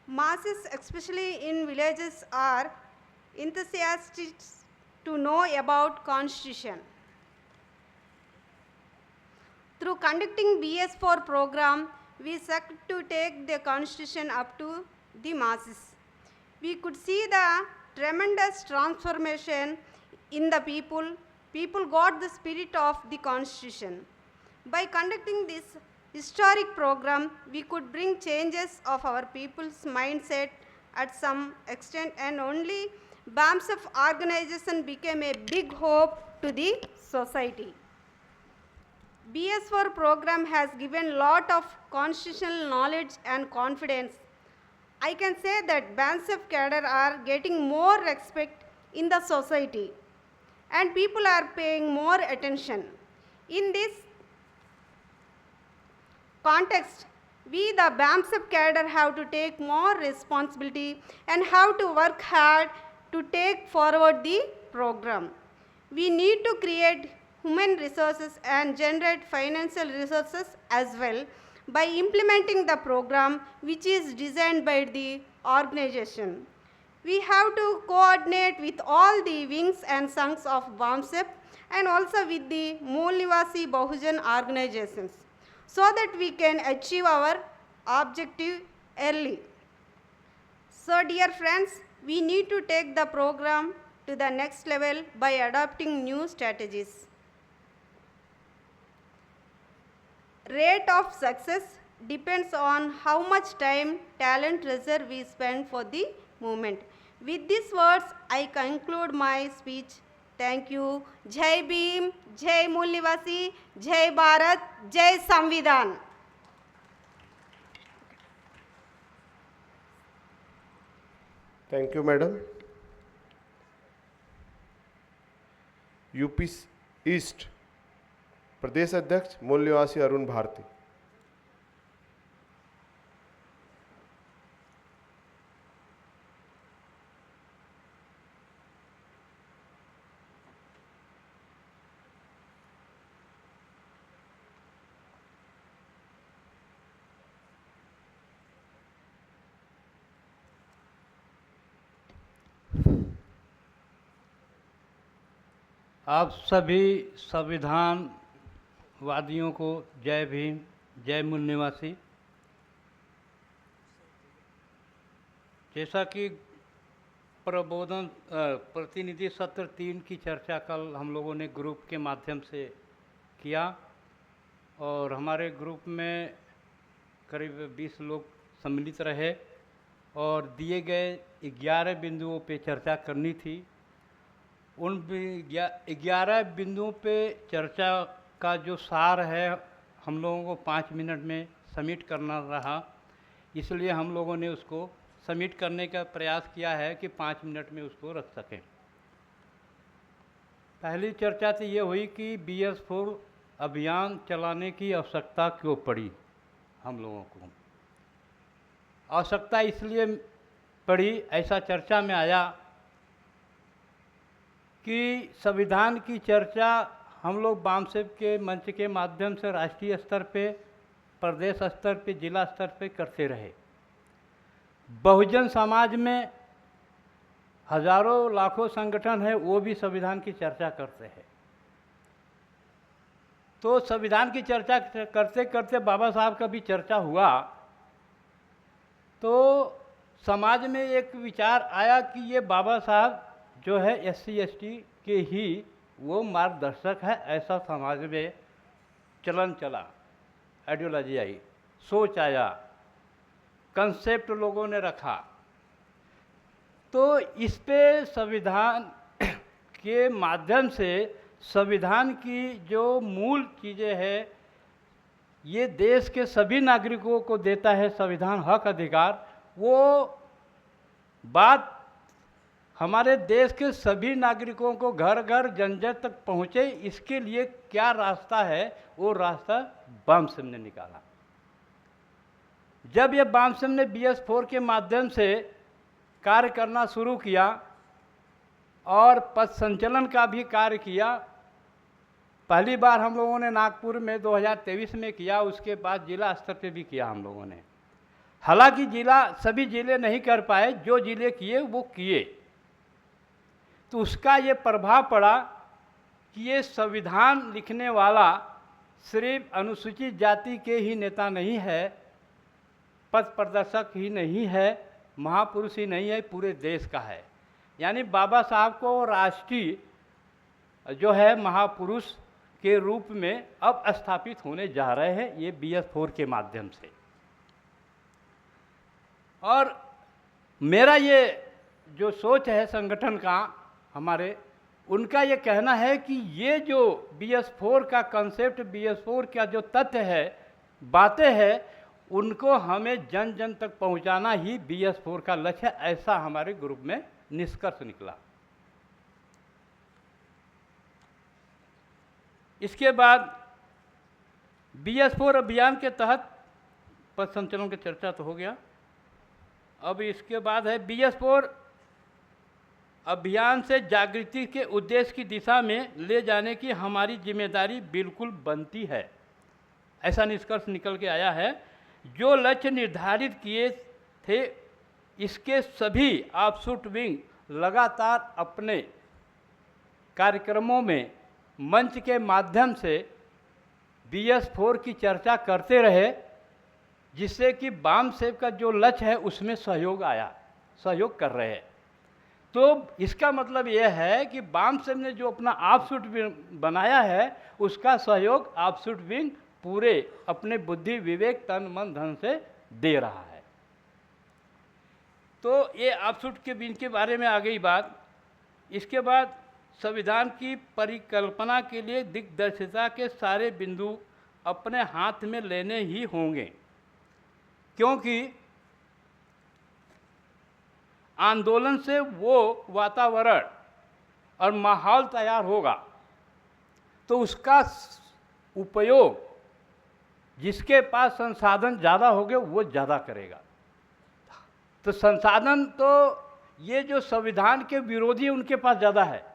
Masses, especially in villages, are enthusiastic to know about Constitution. Through conducting BS4 program, we sought to take the Constitution up to the masses. We could see the tremendous transformation in the people. People got the spirit of the Constitution. By conducting this historic program, we could bring changes of our people's mindset at some extent, and only BAMSF organization became a big hope to the society. BS4 program has given lot of constitutional knowledge and confidence. I can say that BAMSF cadre are getting more respect in the society and people are paying more attention. In this context, we the BAMSF cadre have to take more responsibility and have to work hard to take forward the program. We need to create human resources and generate financial resources as well by implementing the program which is designed by the organization. We have to coordinate with all the wings and sanghs of BAMSF and also with the Mool Nivasi Bahujan organizations so that we can achieve our objective early. So dear friends, we need to take the program to the next level by adopting new strategies. Rate of success depends on how much time, talent, reserve we spend for the movement. With these words, I conclude my speech. Thank you. Jai Bhim, Jai Mool Nivasi, Jai Bharat, Jai Samvidhan. Thank you madam. UP east प्रदेश अध्यक्ष मूल निवासी अरुण भारती। आप सभी संविधानवादियों को जय भीम, जय मूल निवासी। जैसा कि प्रबोधन प्रतिनिधि सत्र 3 की चर्चा कल हम लोगों ने ग्रुप के माध्यम से किया और हमारे ग्रुप में करीब 20 लोग सम्मिलित रहे और दिए गए 11 बिंदुओं पे चर्चा करनी थी। उन 11 बिंदुओं पे चर्चा का जो सार है हम लोगों को 5 मिनट में सबमिट करना रहा, इसलिए हम लोगों ने उसको सबमिट करने का प्रयास किया है कि 5 मिनट में उसको रख सकें। पहली चर्चा तो ये हुई कि BS4 अभियान चलाने की आवश्यकता क्यों पड़ी। हम लोगों को आवश्यकता इसलिए पड़ी, ऐसा चर्चा में आया कि संविधान की चर्चा हम लोग BAMSF के मंच के माध्यम से राष्ट्रीय स्तर पे, प्रदेश स्तर पे, जिला स्तर पे करते रहे। बहुजन समाज में हजारों लाखों संगठन है, वो भी संविधान की चर्चा करते हैं। तो संविधान की चर्चा करते करते बाबा साहब का भी चर्चा हुआ तो समाज में एक विचार आया कि ये बाबा साहब जो है SC/ST के ही वो मार्गदर्शक है, ऐसा समाज में चलन चला, आइडियोलॉजी आई, सोच आया, कंसेप्ट लोगों ने रखा। तो इस पे संविधान के माध्यम से संविधान की जो मूल चीज़ें हैं, ये देश के सभी नागरिकों को देता है संविधान हक अधिकार, वो बात हमारे देश के सभी नागरिकों को घर घर जन जन तक पहुँचे, इसके लिए क्या रास्ता है, वो रास्ता BAMSF ने निकाला। जब ये BAMSF ने BS4 के माध्यम से कार्य करना शुरू किया और पथ संचलन का भी कार्य किया, पहली बार हम लोगों ने नागपुर में 2023 में किया, उसके बाद जिला स्तर पे भी किया हम लोगों ने। हालांकि सभी जिले नहीं कर पाए, जो जिले किए वो किए। तो उसका ये प्रभाव पड़ा कि ये संविधान लिखने वाला सिर्फ अनुसूचित जाति के ही नेता नहीं है, पथ प्रदर्शक ही नहीं है, महापुरुष ही नहीं है, पूरे देश का है। यानी बाबा साहब को राष्ट्रीय जो है महापुरुष के रूप में अब स्थापित होने जा रहे हैं ये BS4 के माध्यम से। और मेरा ये जो सोच है संगठन का, हमारे उनका ये कहना है कि ये जो BS4 का कंसेप्ट, BS4 का जो तथ्य है, बातें हैं, उनको हमें जन जन तक पहुंचाना ही BS4 का लक्ष्य है, ऐसा हमारे ग्रुप में निष्कर्ष निकला। इसके बाद BS4 अभियान के तहत पथ संचलन की चर्चा तो हो गया। अब इसके बाद है BS4 अभियान से जागृति के उद्देश्य की दिशा में ले जाने की हमारी जिम्मेदारी बिल्कुल बनती है, ऐसा निष्कर्ष निकल के आया है। जो लक्ष्य निर्धारित किए थे, इसके सभी ऑफशूट विंग लगातार अपने कार्यक्रमों में मंच के माध्यम से BS4 की चर्चा करते रहे, जिससे कि वाम सेव का जो लक्ष्य है उसमें सहयोग कर रहे हैं। तो इसका मतलब यह है कि वाम सेव ने जो अपना ऑफशूट विंग बनाया है, उसका सहयोग ऑफशूट विंग पूरे अपने बुद्धि विवेक तन मन धन से दे रहा है। तो ये ऑफशूट के विंग के बारे में आ गई बात। इसके बाद संविधान की परिकल्पना के लिए दिग्दर्शिता के सारे बिंदु अपने हाथ में लेने ही होंगे, क्योंकि आंदोलन से वो वातावरण और माहौल तैयार होगा, तो उसका उपयोग जिसके पास संसाधन ज़्यादा होंगे वो ज़्यादा करेगा। तो संसाधन तो ये जो संविधान के विरोधी उनके पास ज़्यादा है,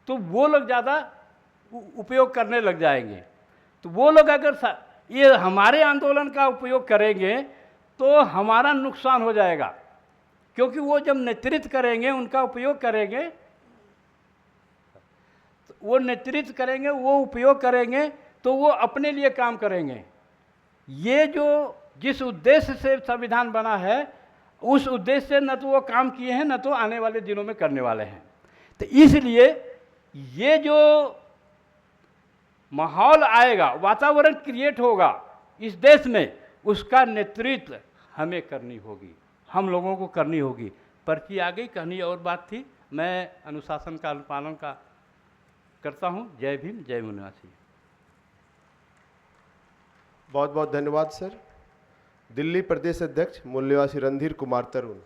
तो वो लोग ज़्यादा उपयोग करने लग जाएंगे। तो वो लोग अगर ये हमारे आंदोलन का उपयोग करेंगे तो हमारा नुकसान हो जाएगा, क्योंकि वो जब नेतृत्व करेंगे, उनका उपयोग करेंगे, वो नेतृत्व करेंगे, वो उपयोग करेंगे, तो वो अपने लिए काम करेंगे। ये जो जिस उद्देश्य से संविधान बना है, उस उद्देश्य से न तो वो काम किए हैं, न तो आने वाले दिनों में करने वाले हैं। तो इसलिए ये जो माहौल आएगा, वातावरण क्रिएट होगा इस देश में, उसका नेतृत्व हमें करनी होगी, हम लोगों को करनी होगी। पर्ची आ गई, कहनी और बात थी। मैं अनुशासन का अनुपालन का करता हूँ। जय भीम, जय मुनिवासी। बहुत बहुत धन्यवाद सर। दिल्ली प्रदेश अध्यक्ष मूल्यवासी रणधीर कुमार तरुण।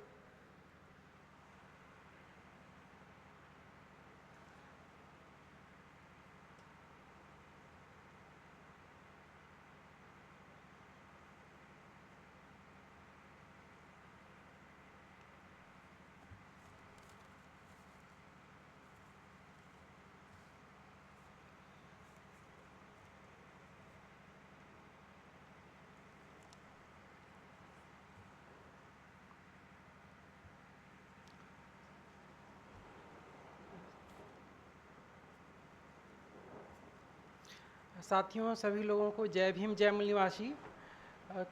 साथियों, सभी लोगों को जय भीम, जय मूल निवासी।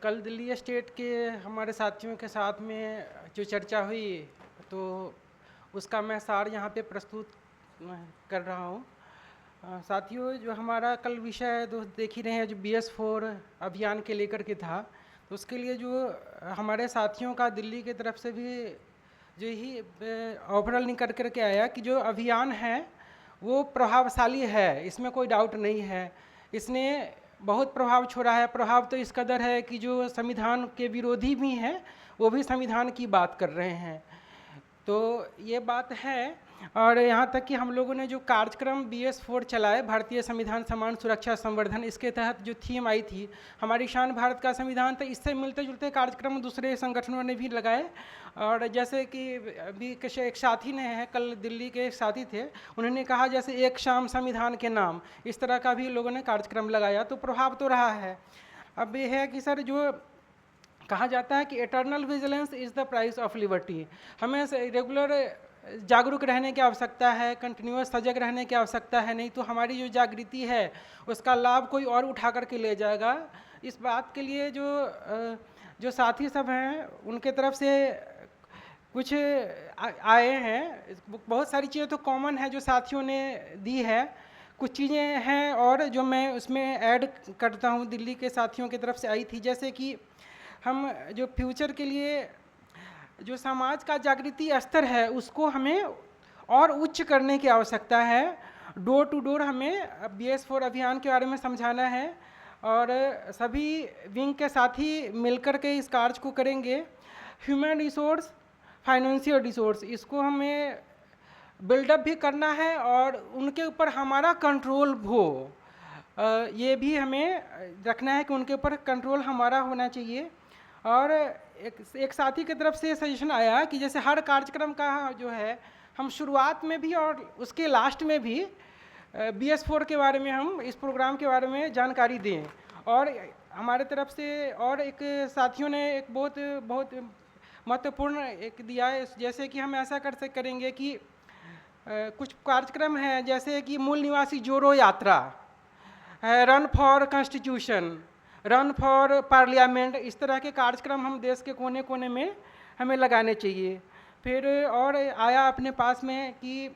कल दिल्ली स्टेट के हमारे साथियों के साथ में जो चर्चा हुई, तो उसका मैं सार यहाँ पे प्रस्तुत कर रहा हूँ। साथियों, जो हमारा कल विषय दोस्त देख ही रहे हैं, जो BS4 अभियान के लेकर के था, तो उसके लिए जो हमारे साथियों का दिल्ली की तरफ से भी जो ही ओवरऑल निकल करके आया कि जो अभियान है वो प्रभावशाली है, इसमें कोई डाउट नहीं है। इसने बहुत प्रभाव छोड़ा है। प्रभाव तो इस कदर है कि जो संविधान के विरोधी भी हैं, वो भी संविधान की बात कर रहे हैं। तो ये बात है। और यहाँ तक कि हम लोगों ने जो कार्यक्रम BS4 चलाए, भारतीय संविधान सम्मान सुरक्षा संवर्धन, इसके तहत जो थीम आई थी हमारी शान भारत का संविधान, तो इससे मिलते जुलते कार्यक्रम दूसरे संगठनों ने भी लगाए। और जैसे कि अभी एक साथी ने है, कल दिल्ली के एक साथी थे, उन्होंने कहा जैसे एक शाम संविधान के नाम, इस तरह का भी लोगों ने कार्यक्रम लगाया, तो प्रभाव तो रहा है। अब ये है कि सर, जो कहा जाता है कि eternal vigilance is the price of liberty, हमें रेगुलर जागरूक रहने की आवश्यकता है, कंटिन्यूअस सजग रहने की आवश्यकता है, नहीं तो हमारी जो जागृति है उसका लाभ कोई और उठा करके ले जाएगा। इस बात के लिए जो साथी सब हैं उनके तरफ से कुछ आए हैं। बहुत सारी चीज़ें तो कॉमन है जो साथियों ने दी है, कुछ चीज़ें हैं और जो मैं उसमें ऐड करता हूँ दिल्ली के साथियों की तरफ से आई थी। जैसे कि हम जो फ्यूचर के लिए जो समाज का जागृति स्तर है उसको हमें और उच्च करने की आवश्यकता है। डोर टू डोर हमें BS4 अभियान के बारे में समझाना है और सभी विंग के साथी मिलकर के इस कार्य को करेंगे। ह्यूमन रिसोर्स, फाइनेंशियल रिसोर्स, इसको हमें बिल्डअप भी करना है और उनके ऊपर हमारा कंट्रोल हो, ये भी हमें रखना है कि उनके ऊपर कंट्रोल हमारा होना चाहिए। और एक साथी की तरफ से सजेशन आया कि जैसे हर कार्यक्रम का जो है हम शुरुआत में भी और उसके लास्ट में भी BS4 के बारे में हम इस प्रोग्राम के बारे में जानकारी दें। और हमारे तरफ से और एक साथियों ने एक बहुत महत्वपूर्ण एक दिया है, जैसे कि हम ऐसा करेंगे कि कुछ कार्यक्रम हैं जैसे कि मूल निवासी जोड़ो यात्रा, run for constitution, run for parliament, इस तरह के कार्यक्रम हम देश के कोने कोने में हमें लगाने चाहिए। फिर और आया अपने पास में कि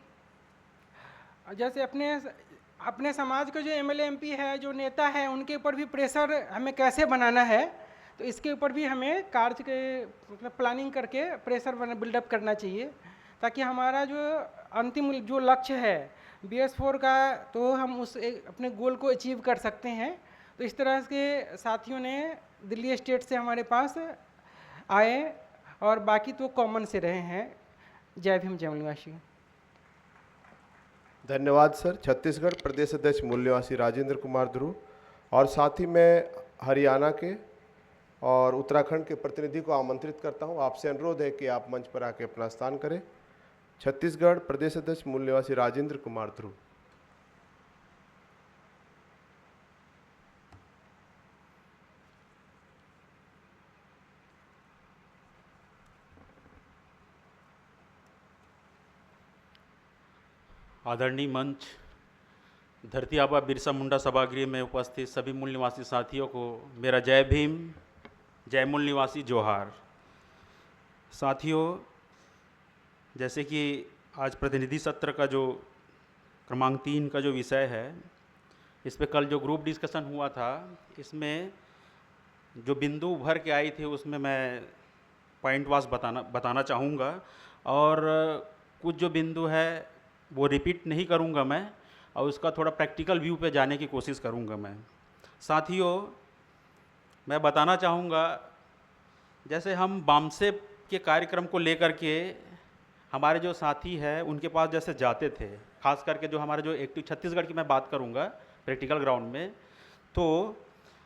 जैसे अपने समाज के जो MLA MP है, जो नेता है, उनके ऊपर भी प्रेशर हमें कैसे बनाना है, तो इसके ऊपर भी हमें कार्य के मतलब प्लानिंग करके प्रेशर बिल्डअप करना चाहिए, ताकि हमारा जो अंतिम जो लक्ष्य है BS4 का, तो हम अपने गोल को अचीव कर सकते हैं। तो इस तरह के साथियों ने दिल्ली स्टेट से हमारे पास आए और बाकी तो कॉमन से रहे हैं। जय भीम, जय मूल्यवासी। धन्यवाद सर। छत्तीसगढ़ प्रदेश अध्यक्ष मूल निवासी राजेंद्र कुमार ध्रुव और साथ ही मैं हरियाणा के और उत्तराखंड के प्रतिनिधि को आमंत्रित करता हूं। आपसे अनुरोध है कि आप मंच पर आके अपना स्थान करें। छत्तीसगढ़ प्रदेश अध्यक्ष मूल निवासी राजेंद्र कुमार ध्रुव। आदरणीय मंच, धरती आबा बिरसा मुंडा सभागृह में उपस्थित सभी मूल निवासी साथियों को मेरा जय भीम, जय मूल निवासी जोहार। साथियों, जैसे कि आज प्रतिनिधि सत्र का जो क्रमांक 3 का जो विषय है, इस पे कल जो ग्रुप डिस्कशन हुआ था, इसमें जो बिंदु उभर के आई थी उसमें मैं पॉइंट वाइज बताना चाहूँगा और कुछ जो बिंदु है वो रिपीट नहीं करूँगा मैं और उसका थोड़ा प्रैक्टिकल व्यू पे जाने की कोशिश करूँगा मैं। साथियों, मैं बताना चाहूँगा, जैसे हम बामसेप के कार्यक्रम को लेकर के हमारे जो साथी हैं उनके पास जैसे जाते थे, खास करके जो हमारे जो एक्टिव छत्तीसगढ़ की मैं बात करूँगा प्रैक्टिकल ग्राउंड में, तो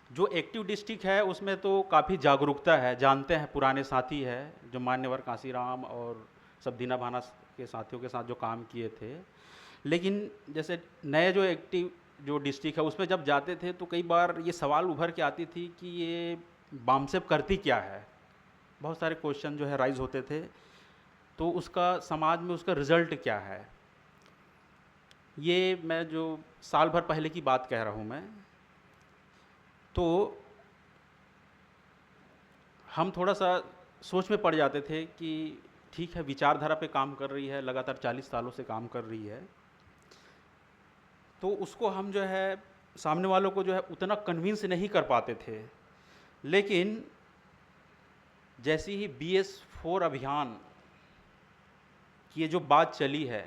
जो एक्टिव डिस्ट्रिक्ट है उसमें तो काफ़ी जागरूकता है, जानते हैं पुराने साथी हैं जो मान्यवर कांसीराम और सब दीना भाना के साथियों के साथ जो काम किए थे। लेकिन जैसे नए जो एक्टिव जो डिस्ट्रिक्ट है उसमें जब जाते थे तो कई बार ये सवाल उभर के आती थी कि ये बामसेप करती क्या है, बहुत सारे क्वेश्चन जो है राइज होते थे, तो उसका समाज में उसका रिज़ल्ट क्या है। ये मैं जो साल भर पहले की बात कह रहा हूँ मैं, तो हम थोड़ा सा सोच में पड़ जाते थे कि ठीक है, विचारधारा पे काम कर रही है, लगातार 40 सालों से काम कर रही है, तो उसको हम जो है सामने वालों को जो है उतना कन्विंस नहीं कर पाते थे। लेकिन जैसी ही BS4 अभियान की ये जो बात चली है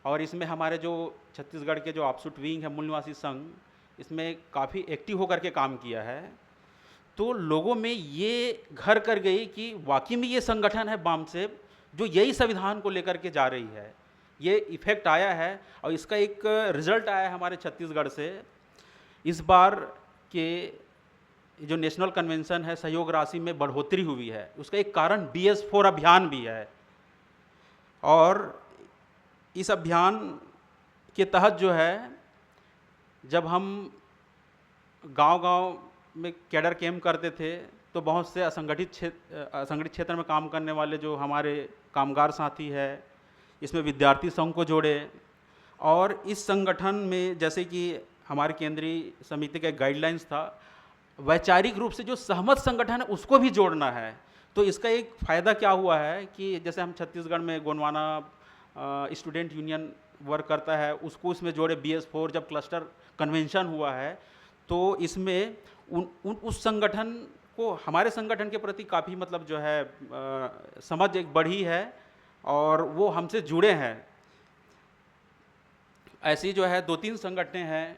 और इसमें हमारे जो छत्तीसगढ़ के जो ऑफशूट विंग है मूल निवासी संघ, इसमें काफ़ी एक्टिव होकर के काम किया है, तो लोगों में ये घर कर गई कि वाकई में ये संगठन है बामसेप जो यही संविधान को लेकर के जा रही है। ये इफेक्ट आया है और इसका एक रिजल्ट आया है हमारे छत्तीसगढ़ से। इस बार के जो नेशनल कन्वेंशन है, सहयोग राशि में बढ़ोतरी हुई है, उसका एक कारण BS4 अभियान भी है। और इस अभियान के तहत जो है, जब हम गांव-गांव में कैडर कैंप करते थे तो बहुत से असंगठित क्षेत्र में काम करने वाले जो हमारे कामगार साथी है, इसमें विद्यार्थी संघ को जोड़े और इस संगठन में जैसे कि हमारे केंद्रीय समिति का गाइडलाइंस था, वैचारिक रूप से जो सहमत संगठन है उसको भी जोड़ना है। तो इसका एक फ़ायदा क्या हुआ है कि जैसे हम छत्तीसगढ़ में गोंडवाना स्टूडेंट यूनियन वर्क करता है, उसको इसमें जोड़े। BS4 जब क्लस्टर कन्वेंशन हुआ है तो इसमें उस संगठन को, हमारे संगठन के प्रति काफ़ी मतलब जो है समझ एक बढ़ी है और वो हमसे जुड़े हैं। ऐसी जो है 2-3 संगठनें हैं,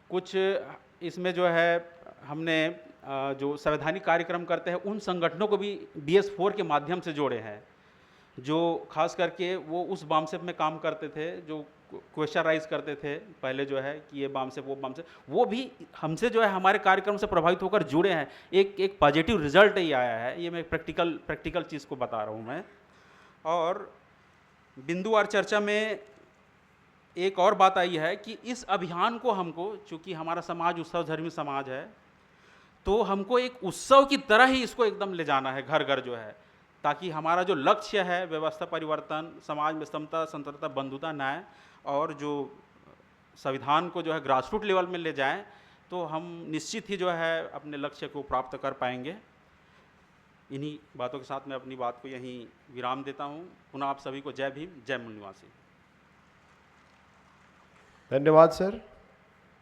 कुछ इसमें जो है हमने जो संवैधानिक कार्यक्रम करते हैं उन संगठनों को भी BS4 के माध्यम से जोड़े हैं, जो खास करके वो उस बामसेप में काम करते थे, जो क्वेश्चन राइज करते थे पहले जो है कि ये बामसेप वो बामसेप, वो भी हमसे जो है हमारे कार्यक्रम से प्रभावित होकर जुड़े हैं। एक पॉजिटिव रिजल्ट ही आया है, ये मैं प्रैक्टिकल चीज़ को बता रहा हूँ मैं। और बिंदुवार चर्चा में एक और बात आई है कि इस अभियान को हमको, चूँकि हमारा समाज उत्सव धर्मी समाज है, तो हमको एक उत्सव की तरह ही इसको एकदम ले जाना है घर घर जो है, ताकि हमारा जो लक्ष्य है व्यवस्था परिवर्तन, समाज में समता, संतरता, बंधुता, न्याय और जो संविधान को जो है ग्रासरूट लेवल में ले जाएं, तो हम निश्चित ही जो है अपने लक्ष्य को प्राप्त कर पाएंगे। इन्हीं बातों के साथ मैं अपनी बात को यहीं विराम देता हूं। पुनः आप सभी को जय भीम, जय मूल निवासी। धन्यवाद सर।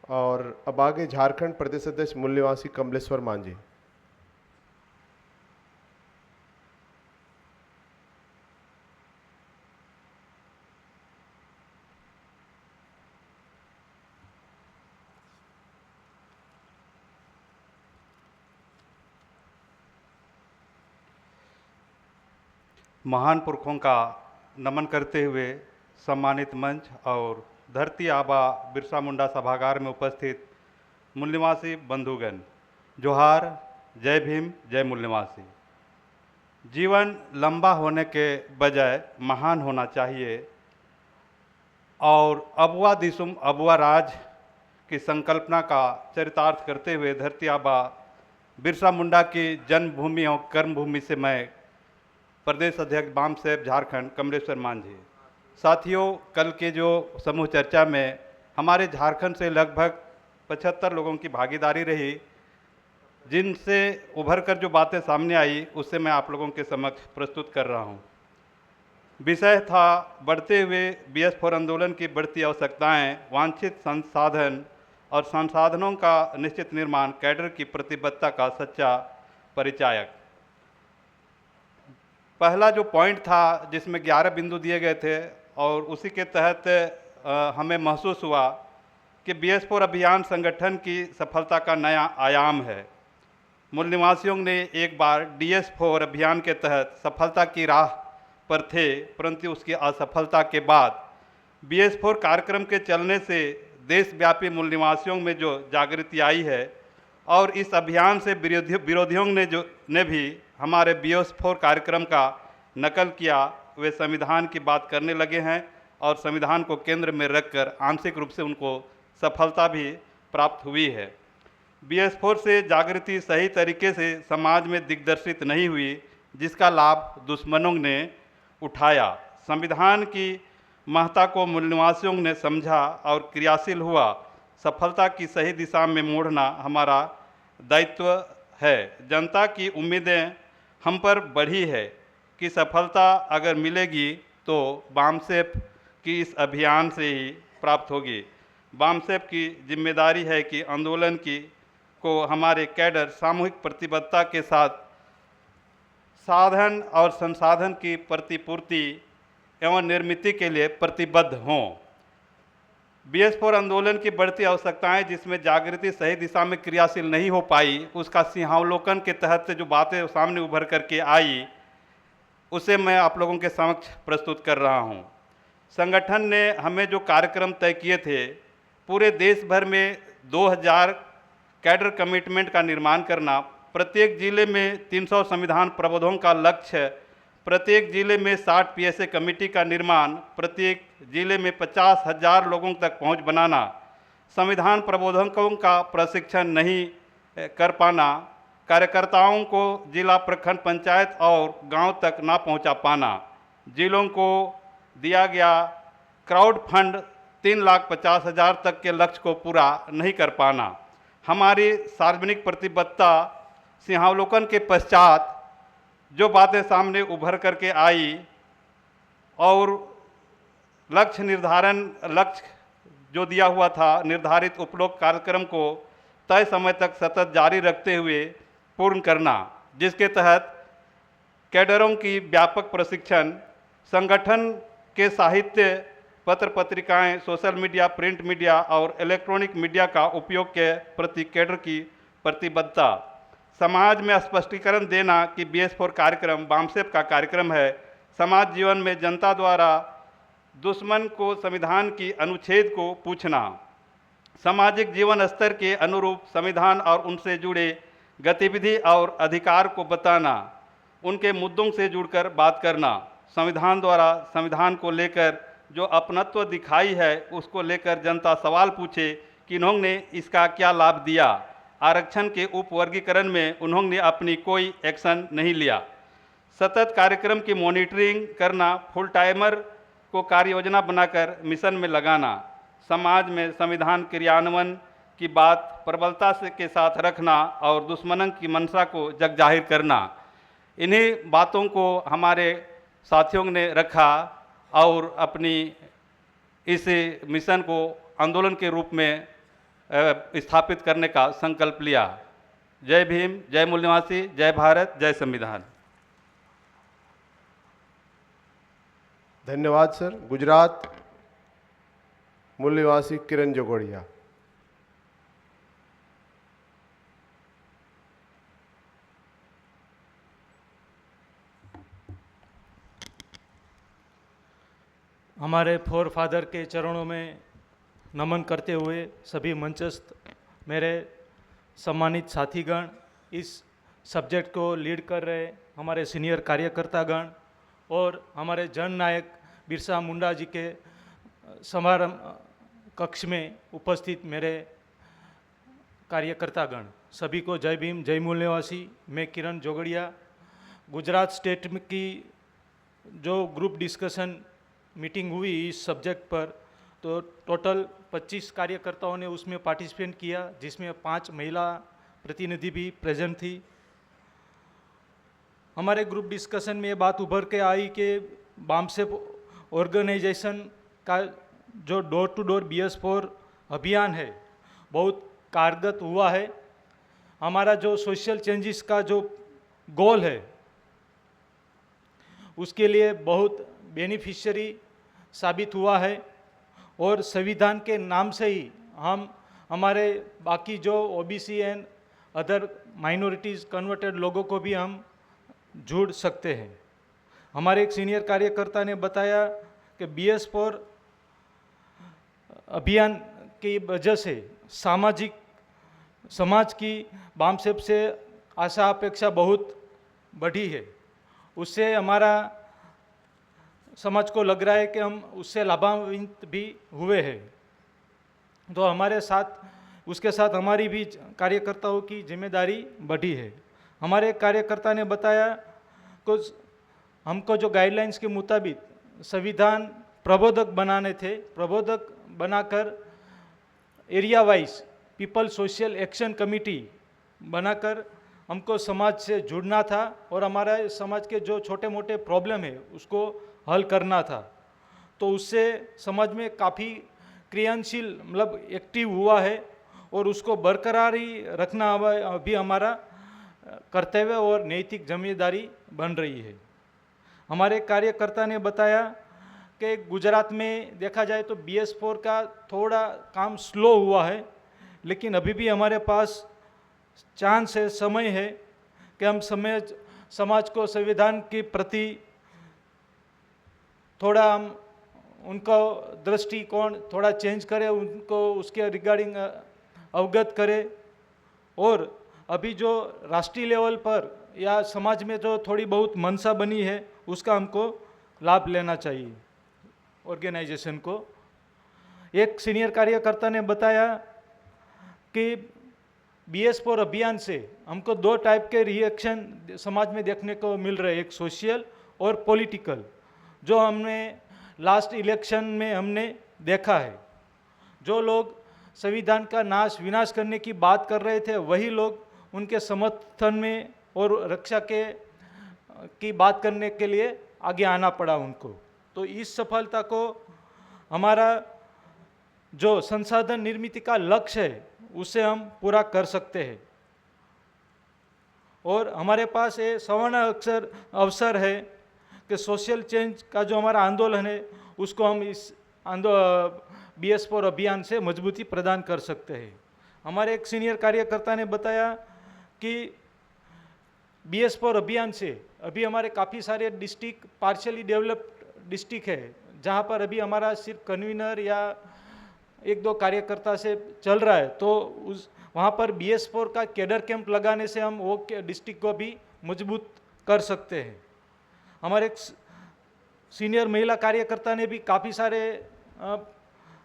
और अब आगे झारखंड प्रदेश अध्यक्ष मूल निवासी कमलेश्वर मांझी। महान पुरखों का नमन करते हुए सम्मानित मंच और धरती आबा बिरसा मुंडा सभागार में उपस्थित मूल निवासी बंधुगण, जोहार, जय भीम, जय मूल निवासी। जीवन लंबा होने के बजाय महान होना चाहिए और अबुआ दिसुम अबुआ राज की संकल्पना का चरितार्थ करते हुए धरती आबा बिरसा मुंडा की जन्मभूमि और कर्मभूमि से मैं प्रदेश अध्यक्ष बामसेप झारखंड कमलेश्वर मांझी। साथियों, कल के जो समूह चर्चा में हमारे झारखंड से लगभग 75 लोगों की भागीदारी रही, जिनसे उभर कर जो बातें सामने आई उससे मैं आप लोगों के समक्ष प्रस्तुत कर रहा हूं। विषय था बढ़ते हुए BS4 आंदोलन की बढ़ती आवश्यकताएं, वांछित संसाधन और संसाधनों का निश्चित निर्माण, कैडर की प्रतिबद्धता का सच्चा परिचायक। पहला जो पॉइंट था जिसमें 11 बिंदु दिए गए थे और उसी के तहत हमें महसूस हुआ कि BS4 अभियान संगठन की सफलता का नया आयाम है। मूल निवासियों ने एक बार DS4 अभियान के तहत सफलता की राह पर थे, परंतु उसकी असफलता के बाद BS4 कार्यक्रम के चलने से देशव्यापी मूल निवासियों में जो जागृति आई है और इस अभियान से विरोधियों ने भी हमारे BS4 कार्यक्रम का नकल किया, वे संविधान की बात करने लगे हैं और संविधान को केंद्र में रखकर आंशिक रूप से उनको सफलता भी प्राप्त हुई है। BS4 से जागृति सही तरीके से समाज में दिग्दर्शित नहीं हुई, जिसका लाभ दुश्मनों ने उठाया। संविधान की महत्ता को मूल निवासियों ने समझा और क्रियाशील हुआ। सफलता की सही दिशा में मोड़ना हमारा दायित्व है। जनता की उम्मीदें हम पर बढ़ी है कि सफलता अगर मिलेगी तो बामसेप की इस अभियान से ही प्राप्त होगी। बामसेप की जिम्मेदारी है कि आंदोलन को हमारे कैडर सामूहिक प्रतिबद्धता के साथ साधन और संसाधन की प्रतिपूर्ति एवं निर्मित के लिए प्रतिबद्ध हों। BS4 आंदोलन की बढ़ती आवश्यकताएं, जिसमें जागृति सही दिशा में क्रियाशील नहीं हो पाई, उसका सिंहावलोकन के तहत जो बातें सामने उभर करके आई, उसे मैं आप लोगों के समक्ष प्रस्तुत कर रहा हूं। संगठन ने हमें जो कार्यक्रम तय किए थे, पूरे देश भर में 2000 कैडर कमिटमेंट का निर्माण करना, प्रत्येक जिले में 300 संविधान प्रबोधों का लक्ष्य, प्रत्येक जिले में 60 PSA कमेटी का निर्माण, प्रत्येक जिले में 50,000 लोगों तक पहुंच बनाना, संविधान प्रबोधकों का प्रशिक्षण नहीं कर पाना, कार्यकर्ताओं को जिला, प्रखंड, पंचायत और गांव तक ना पहुंचा पाना, जिलों को दिया गया क्राउड फंड 3,50,000 तक के लक्ष्य को पूरा नहीं कर पाना, हमारी सार्वजनिक प्रतिबद्धता सिंहावलोकन के पश्चात जो बातें सामने उभर करके आई और लक्ष्य जो दिया हुआ था निर्धारित उपरोक्त कार्यक्रम को तय समय तक सतत जारी रखते हुए पूर्ण करना, जिसके तहत कैडरों की व्यापक प्रशिक्षण, संगठन के साहित्य, पत्र पत्रिकाएं, सोशल मीडिया, प्रिंट मीडिया और इलेक्ट्रॉनिक मीडिया का उपयोग के प्रति कैडर की प्रतिबद्धता, समाज में स्पष्टीकरण देना कि BS4 कार्यक्रम बामसेप का कार्यक्रम है, समाज जीवन में जनता द्वारा दुश्मन को संविधान की अनुच्छेद को पूछना, सामाजिक जीवन स्तर के अनुरूप संविधान और उनसे जुड़े गतिविधि और अधिकार को बताना, उनके मुद्दों से जुड़कर बात करना, संविधान द्वारा संविधान को लेकर जो अपनत्व दिखाई है उसको लेकर जनता सवाल पूछे कि इन्होंने इसका क्या लाभ दिया, आरक्षण के उपवर्गीकरण में उन्होंने अपनी कोई एक्शन नहीं लिया, सतत कार्यक्रम की मॉनिटरिंग करना, फुल टाइमर को कार्य योजना बनाकर मिशन में लगाना, समाज में संविधान क्रियान्वयन की बात प्रबलता से के साथ रखना और दुश्मनों की मंशा को जग जाहिर करना, इन्हीं बातों को हमारे साथियों ने रखा और अपनी इस मिशन को आंदोलन के रूप में स्थापित करने का संकल्प लिया। जय भीम, जय मूल निवासी, जय भारत, जय संविधान। धन्यवाद सर। गुजरात मूल निवासी किरण जोगड़िया। हमारे फोर फादर के चरणों में नमन करते हुए सभी मंचस्थ मेरे सम्मानित साथीगण, इस सब्जेक्ट को लीड कर रहे हमारे सीनियर कार्यकर्तागण और हमारे जननायक बिरसा मुंडा जी के समारंभ कक्ष में उपस्थित मेरे कार्यकर्तागण, सभी को जय भीम, जय मूल निवासी। मैं किरण जोगड़िया। गुजरात स्टेट की जो ग्रुप डिस्कशन मीटिंग हुई इस सब्जेक्ट पर, तो टोटल 25 कार्यकर्ताओं ने उसमें पार्टिसिपेट किया, जिसमें 5 महिला प्रतिनिधि भी प्रेजेंट थी। हमारे ग्रुप डिस्कशन में ये बात उभर के आई कि बामसेप ऑर्गेनाइजेशन का जो डोर टू डोर BS4 अभियान है बहुत कारगर हुआ है। हमारा जो सोशल चेंजेस का जो गोल है उसके लिए बहुत बेनिफिशियरी साबित हुआ है और संविधान के नाम से ही हम हमारे बाकी जो OBC and other minorities converted लोगों को भी हम जोड़ सकते हैं। हमारे एक सीनियर कार्यकर्ता ने बताया कि BS4 अभियान की वजह से समाज की बामसेप से आशा अपेक्षा बहुत बढ़ी है, उससे हमारा समाज को लग रहा है कि हम उससे लाभान्वित भी हुए हैं। तो हमारे साथ उसके साथ हमारी भी कार्यकर्ताओं की जिम्मेदारी बढ़ी है। हमारे एक कार्यकर्ता ने बताया कुछ हमको जो गाइडलाइंस के मुताबिक संविधान प्रबोधक बनाने थे, प्रबोधक बनाकर area wise people social action committee बनाकर हमको समाज से जुड़ना था और हमारा समाज के जो छोटे मोटे प्रॉब्लम है उसको हल करना था। तो उससे समाज में काफ़ी क्रियाशील मतलब एक्टिव हुआ है और उसको बरकरार ही रखना अभी हमारा कर्तव्य और नैतिक जिम्मेदारी बन रही है। हमारे कार्यकर्ता ने बताया कि गुजरात में देखा जाए तो BS4 का थोड़ा काम स्लो हुआ है, लेकिन अभी भी हमारे पास चांस है, समय है कि हम समाज को संविधान के प्रति थोड़ा हम उनको दृष्टिकोण थोड़ा चेंज करें, उनको उसके रिगार्डिंग अवगत करें और अभी जो राष्ट्रीय लेवल पर या समाज में जो थोड़ी बहुत मनसा बनी है उसका हमको लाभ लेना चाहिए ऑर्गेनाइजेशन को। एक सीनियर कार्यकर्ता ने बताया कि BS4 अभियान से हमको 2 टाइप के रिएक्शन समाज में देखने को मिल रहे हैं, एक सोशल और पॉलिटिकल। जो हमने लास्ट इलेक्शन में हमने देखा है। जो लोग संविधान का नाश विनाश करने की बात कर रहे थे, वही लोग उनके समर्थन में और रक्षा की बात करने के लिए आगे आना पड़ा उनको। तो इस सफलता को हमारा जो संसाधन निर्मित का लक्ष्य है उसे हम पूरा कर सकते हैं। और हमारे पास ये स्वर्ण अवसर है कि सोशल चेंज का जो हमारा आंदोलन है उसको हम इस BS4 अभियान से मजबूती प्रदान कर सकते हैं। हमारे एक सीनियर कार्यकर्ता ने बताया कि BS4 अभियान से अभी हमारे काफ़ी सारे डिस्ट्रिक्ट पार्शियली डेवलप्ड डिस्ट्रिक्ट है, जहाँ पर अभी हमारा सिर्फ कन्वीनर या एक दो कार्यकर्ता से चल रहा है। तो वहाँ पर BS4 का कैडर कैंप लगाने से हम वो डिस्ट्रिक्ट को भी मजबूत कर सकते हैं। हमारे एक सीनियर महिला कार्यकर्ता ने भी काफ़ी सारे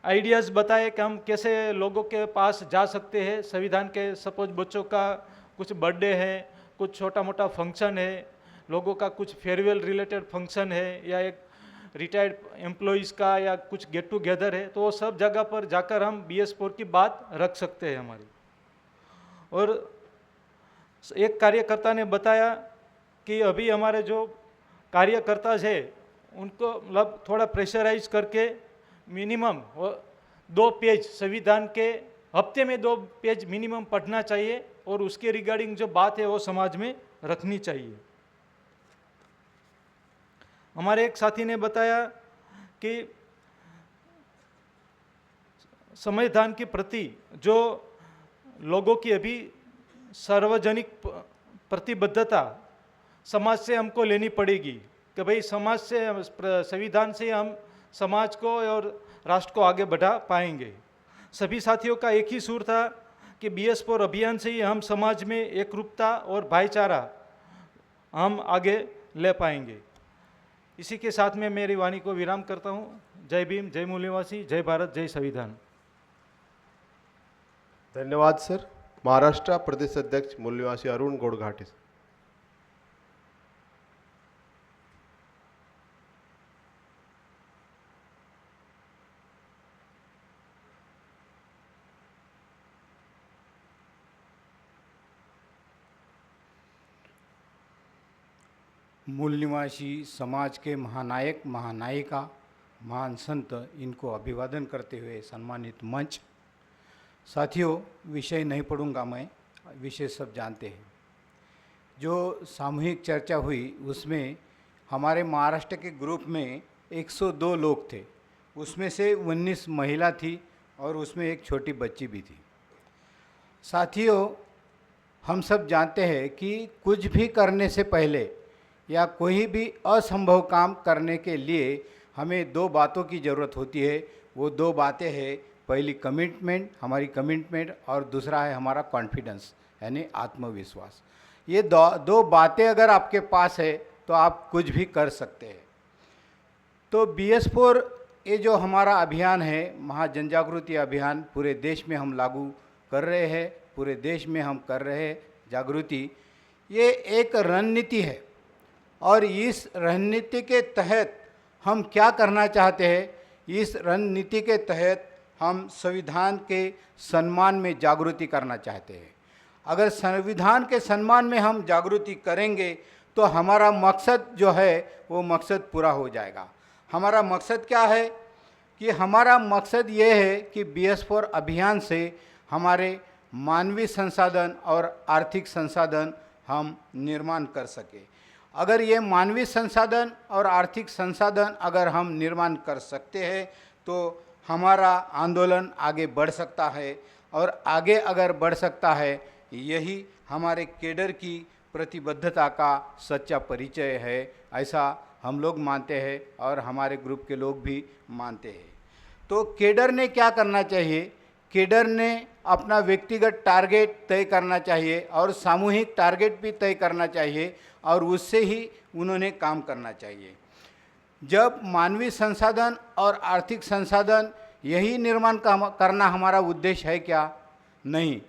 आइडियाज़ बताए कि हम कैसे लोगों के पास जा सकते हैं। संविधान के सपोज बच्चों का कुछ बर्थडे है, कुछ छोटा मोटा फंक्शन है, लोगों का कुछ फेयरवेल रिलेटेड फंक्शन है, या एक रिटायर्ड एम्प्लॉइज़ का या कुछ गेट टुगेदर है, तो वो सब जगह पर जाकर हम BS4 की बात रख सकते हैं हमारी। और एक कार्यकर्ता ने बताया कि अभी हमारे जो कार्यकर्ता है उनको मतलब थोड़ा प्रेशराइज करके मिनिमम 2 पेज संविधान के हफ्ते में 2 पेज मिनिमम पढ़ना चाहिए और उसके रिगार्डिंग जो बात है वो समाज में रखनी चाहिए। हमारे एक साथी ने बताया कि संविधान के प्रति जो लोगों की अभी सार्वजनिक प्रतिबद्धता समाज से हमको लेनी पड़ेगी कि भाई समाज से संविधान से हम समाज को और राष्ट्र को आगे बढ़ा पाएंगे। सभी साथियों का एक ही सुर था कि BS4 अभियान से ही हम समाज में एकरूपता और भाईचारा हम आगे ले पाएंगे। इसी के साथ में मेरी वाणी को विराम करता हूँ। जय भीम, जय मूल्यवासी, जय भारत, जय संविधान। धन्यवाद सर। महाराष्ट्र प्रदेश अध्यक्ष मूल्यवासी अरुण गोडघाटे। मूल निवासी समाज के महानायक महानायिका महान संत, इनको अभिवादन करते हुए सम्मानित मंच। साथियों, विषय नहीं पढ़ूंगा मैं, विषय सब जानते हैं। जो सामूहिक चर्चा हुई उसमें हमारे महाराष्ट्र के ग्रुप में 102 लोग थे, उसमें से 19 महिला थी और उसमें एक छोटी बच्ची भी थी। साथियों, हम सब जानते हैं कि कुछ भी करने से पहले या कोई भी असंभव काम करने के लिए हमें 2 बातों की ज़रूरत होती है। वो 2 बातें हैं, पहली कमिटमेंट, हमारी कमिटमेंट, और दूसरा है हमारा कॉन्फिडेंस यानी आत्मविश्वास। ये 2 बातें अगर आपके पास है तो आप कुछ भी कर सकते हैं। तो BS4 ये जो हमारा अभियान है, महाजन जागृति अभियान, पूरे देश में हम लागू कर रहे हैं, पूरे देश में हम कर रहे हैं जागृति। ये एक रणनीति है और इस रणनीति के तहत हम क्या करना चाहते हैं? इस रणनीति के तहत हम संविधान के सम्मान में जागृति करना चाहते हैं। अगर संविधान के सम्मान में हम जागृति करेंगे तो हमारा मकसद जो है वो मकसद पूरा हो जाएगा। हमारा मकसद क्या है? कि हमारा मकसद ये है कि BS4 अभियान से हमारे मानवीय संसाधन और आर्थिक संसाधन हम निर्माण कर सके। अगर ये मानवीय संसाधन और आर्थिक संसाधन अगर हम निर्माण कर सकते हैं तो हमारा आंदोलन आगे बढ़ सकता है, और आगे अगर बढ़ सकता है, यही हमारे केडर की प्रतिबद्धता का सच्चा परिचय है, ऐसा हम लोग मानते हैं और हमारे ग्रुप के लोग भी मानते हैं। तो केडर ने क्या करना चाहिए? केडर ने अपना व्यक्तिगत टारगेट तय करना चाहिए और सामूहिक टारगेट भी तय करना चाहिए, और उससे ही उन्होंने काम करना चाहिए। जब मानवीय संसाधन और आर्थिक संसाधन यही निर्माण करना हमारा उद्देश्य है क्या? नहीं।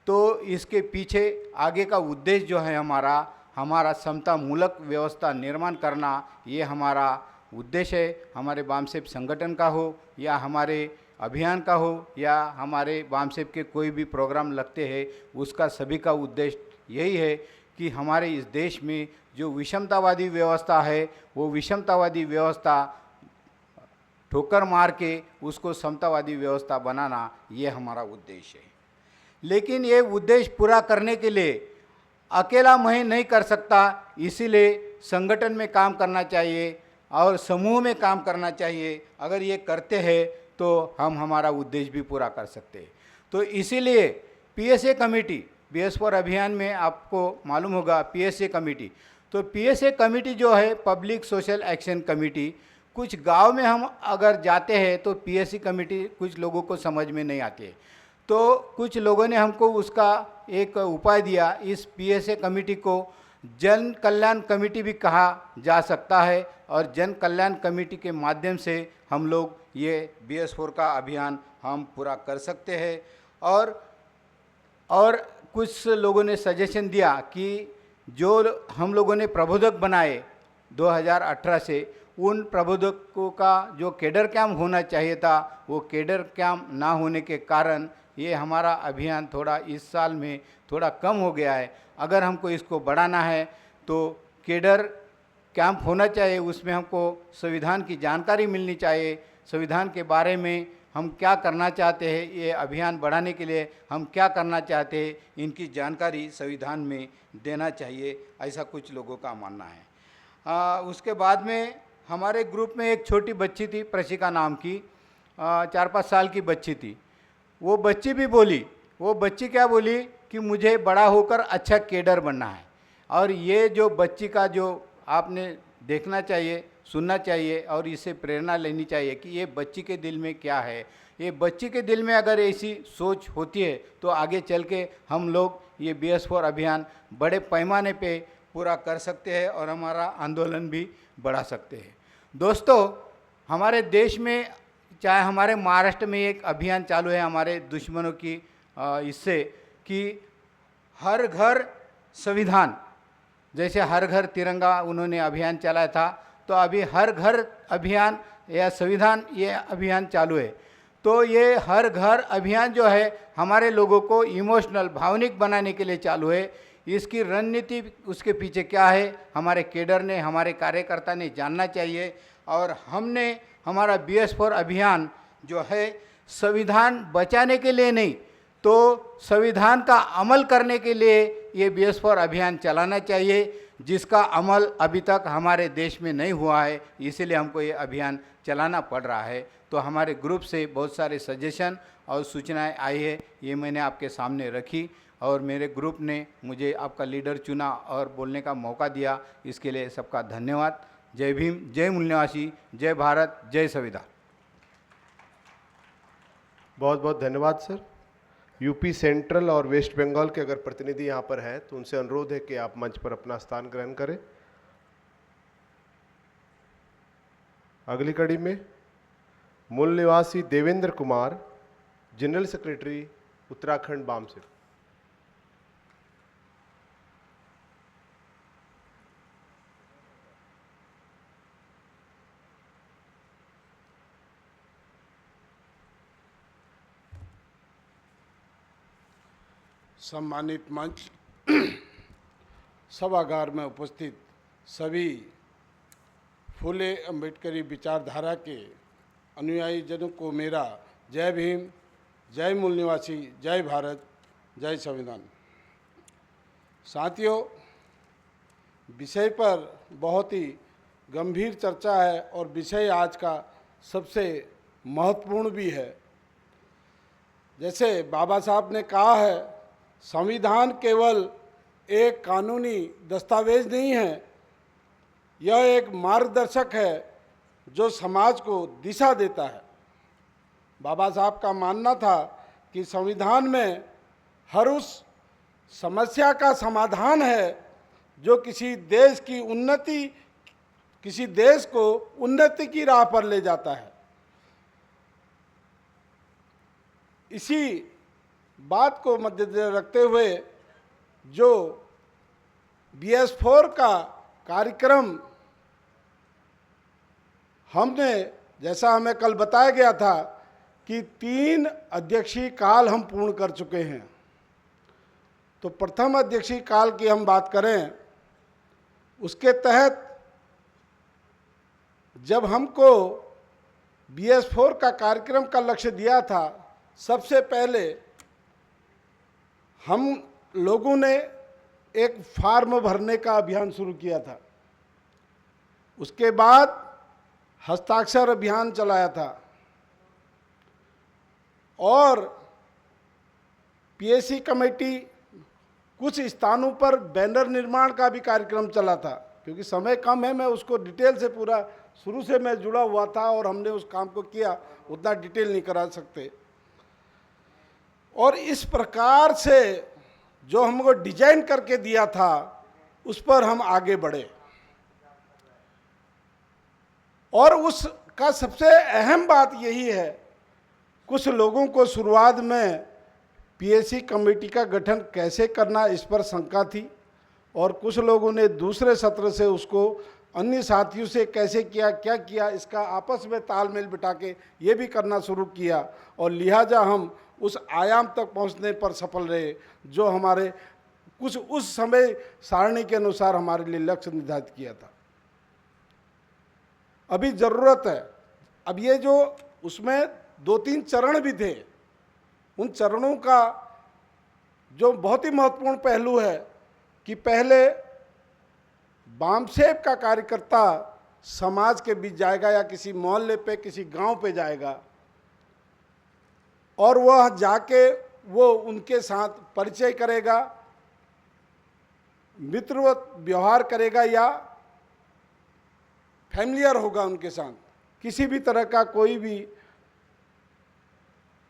तो इसके पीछे आगे का उद्देश्य जो है हमारा समता मूलक व्यवस्था निर्माण करना, ये हमारा उद्देश्य है, हमारे वामसेप संगठन का हो या हमारे अभियान का हो या हमारे वामसेप के कोई भी प्रोग्राम लगते हैं, उसका सभी का उद्देश्य यही है कि हमारे इस देश में जो विषमतावादी व्यवस्था है, वो विषमतावादी व्यवस्था ठोकर मार के उसको समतावादी व्यवस्था बनाना, ये हमारा उद्देश्य है। लेकिन ये उद्देश्य पूरा करने के लिए अकेला मैं नहीं कर सकता, इसीलिए संगठन में काम करना चाहिए और समूह में काम करना चाहिए। अगर ये करते हैं तो हम हमारा उद्देश्य भी पूरा कर सकते हैं। तो इसीलिए पीएसए कमेटी, BS4 अभियान में आपको मालूम होगा पीएसए कमेटी, तो पीएसए कमेटी जो है पब्लिक सोशल एक्शन कमेटी, कुछ गांव में हम अगर जाते हैं तो पीएसए कमेटी कुछ लोगों को समझ में नहीं आती है, तो कुछ लोगों ने हमको उसका एक उपाय दिया। इस पीएसए कमेटी को जन कल्याण कमेटी भी कहा जा सकता है और जन कल्याण कमेटी के माध्यम से हम लोग ये BS4 का अभियान हम पूरा कर सकते हैं। और कुछ लोगों ने सजेशन दिया कि जो हम लोगों ने प्रबोधक बनाए 2018 से, उन प्रबोधकों का जो केडर कैंप होना चाहिए था, वो केडर कैंप ना होने के कारण ये हमारा अभियान थोड़ा इस साल में थोड़ा कम हो गया है। अगर हमको इसको बढ़ाना है तो केडर कैंप होना चाहिए, उसमें हमको संविधान की जानकारी मिलनी चाहिए, संविधान के बारे में हम क्या करना चाहते हैं, ये अभियान बढ़ाने के लिए हम क्या करना चाहते हैं, इनकी जानकारी संविधान में देना चाहिए, ऐसा कुछ लोगों का मानना है। उसके बाद में हमारे ग्रुप में एक छोटी बच्ची थी, प्रशिका नाम की, 4-5 साल की बच्ची थी। वो बच्ची भी बोली, वो बच्ची क्या बोली कि मुझे बड़ा होकर अच्छा केडर बनना है। और ये जो बच्ची का जो आपने देखना चाहिए, सुनना चाहिए और इससे प्रेरणा लेनी चाहिए कि ये बच्ची के दिल में क्या है। ये बच्ची के दिल में अगर ऐसी सोच होती है तो आगे चल के हम लोग ये BS4 अभियान बड़े पैमाने पे पूरा कर सकते हैं और हमारा आंदोलन भी बढ़ा सकते हैं। दोस्तों, हमारे देश में, चाहे हमारे महाराष्ट्र में एक अभियान चालू है हमारे दुश्मनों की इससे कि हर घर संविधान, जैसे हर घर तिरंगा उन्होंने अभियान चलाया था, तो अभी हर घर अभियान या संविधान ये अभियान चालू है। तो ये हर घर अभियान जो है हमारे लोगों को इमोशनल, भावनिक बनाने के लिए चालू है। इसकी रणनीति उसके पीछे क्या है, हमारे केडर ने, हमारे कार्यकर्ता ने जानना चाहिए। और हमने हमारा BS4 अभियान जो है संविधान बचाने के लिए नहीं, तो संविधान का अमल करने के लिए ये BS4 अभियान चलाना चाहिए, जिसका अमल अभी तक हमारे देश में नहीं हुआ है, इसीलिए हमको ये अभियान चलाना पड़ रहा है। तो हमारे ग्रुप से बहुत सारे सजेशन और सूचनाएं आई है, ये मैंने आपके सामने रखी और मेरे ग्रुप ने मुझे आपका लीडर चुना और बोलने का मौका दिया, इसके लिए सबका धन्यवाद। जय भीम, जय मूल निवासी, जय भारत, जय संविधान। बहुत बहुत धन्यवाद सर। यूपी सेंट्रल और वेस्ट बंगाल के अगर प्रतिनिधि यहाँ पर हैं तो उनसे अनुरोध है कि आप मंच पर अपना स्थान ग्रहण करें। अगली कड़ी में मूल निवासी देवेंद्र कुमार, जनरल सेक्रेटरी उत्तराखंड वामसेप। सम्मानित मंच, सभागार में उपस्थित सभी फूले अम्बेडकरी विचारधारा के अनुयायी जनों को मेरा जय भीम, जय मूल निवासी, जय भारत, जय संविधान। साथियों, विषय पर बहुत ही गंभीर चर्चा है और विषय आज का सबसे महत्वपूर्ण भी है। जैसे बाबा साहब ने कहा है, संविधान केवल एक कानूनी दस्तावेज नहीं है, यह एक मार्गदर्शक है जो समाज को दिशा देता है। बाबा साहब का मानना था कि संविधान में हर उस समस्या का समाधान है जो किसी देश की उन्नति, किसी देश को उन्नति की राह पर ले जाता है। इसी बात को मद्देनजर रखते हुए जो BS4 का कार्यक्रम हमने, जैसा हमें कल बताया गया था कि 3 अध्यक्षीय काल हम पूर्ण कर चुके हैं। तो प्रथम अध्यक्षीय काल की हम बात करें, उसके तहत जब हमको BS4 का कार्यक्रम का लक्ष्य दिया था, सबसे पहले हम लोगों ने एक फार्म भरने का अभियान शुरू किया था। उसके बाद हस्ताक्षर अभियान चलाया था और PSC कमेटी कुछ स्थानों पर बैनर निर्माण का भी कार्यक्रम चला था। क्योंकि समय कम है, मैं उसको डिटेल से पूरा शुरू से मैं जुड़ा हुआ था और हमने उस काम को किया, उतना डिटेल नहीं करा सकते। और इस प्रकार से जो हमको डिजाइन करके दिया था उस पर हम आगे बढ़े। और उसका सबसे अहम बात यही है, कुछ लोगों को शुरुआत में PSC कमेटी का गठन कैसे करना इस पर शंका थी और कुछ लोगों ने दूसरे सत्र से उसको अन्य साथियों से कैसे किया, क्या किया, इसका आपस में तालमेल बिठा के ये भी करना शुरू किया और लिहाजा हम उस आयाम तक पहुंचने पर सफल रहे जो हमारे कुछ उस समय सारणी के अनुसार हमारे लिए लक्ष्य निर्धारित किया था। अभी ज़रूरत है, अब ये जो उसमें 2-3 चरण भी थे, उन चरणों का जो बहुत ही महत्वपूर्ण पहलू है कि पहले वामसेप का कार्यकर्ता समाज के बीच जाएगा या किसी मोहल्ले पे, किसी गांव पे जाएगा और वह जाके वो उनके साथ परिचय करेगा, मित्रवत व्यवहार करेगा या फैमिलियर होगा उनके साथ। किसी भी तरह का कोई भी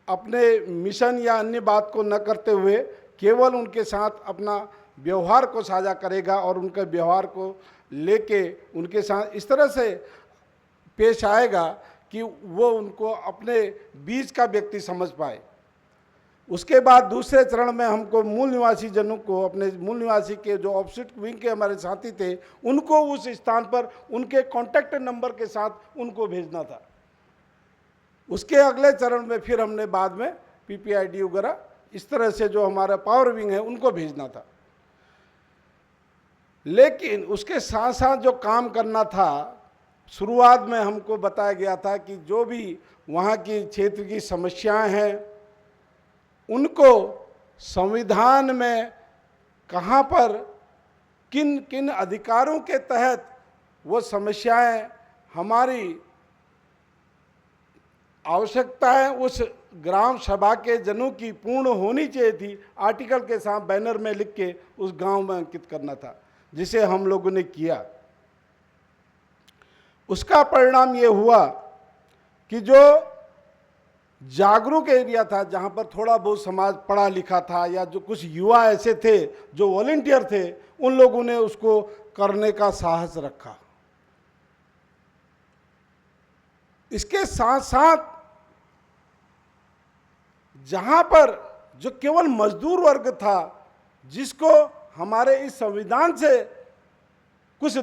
अपने मिशन या अन्य बात को न करते हुए केवल उनके साथ अपना व्यवहार को साझा करेगा और उनके व्यवहार को लेके उनके साथ इस तरह से पेश आएगा कि वो उनको अपने बीच का व्यक्ति समझ पाए। उसके बाद दूसरे चरण में हमको मूल निवासी जनों को, अपने मूल निवासी के जो ऑपोजिट विंग के हमारे साथी थे, उनको उस स्थान पर उनके कॉन्टैक्ट नंबर के साथ उनको भेजना था। उसके अगले चरण में फिर हमने बाद में PPID वगैरह इस तरह से जो हमारा पावर विंग है उनको भेजना था। लेकिन उसके साथ साथ जो काम करना था, शुरुआत में हमको बताया गया था कि जो भी वहाँ की क्षेत्र की समस्याएं हैं उनको संविधान में कहाँ पर किन किन अधिकारों के तहत वो समस्याएं हमारी आवश्यकताएं उस ग्राम सभा के जनों की पूर्ण होनी चाहिए थी, आर्टिकल के साथ बैनर में लिख के उस गांव में अंकित करना था, जिसे हम लोगों ने किया। उसका परिणाम ये हुआ कि जो जागरूक एरिया था, जहाँ पर थोड़ा बहुत समाज पढ़ा लिखा था या जो कुछ युवा ऐसे थे जो वॉलंटियर थे, उन लोगों ने उसको करने का साहस रखा। इसके साथ साथ जहाँ पर जो केवल मजदूर वर्ग था, जिसको हमारे इस संविधान से कुछ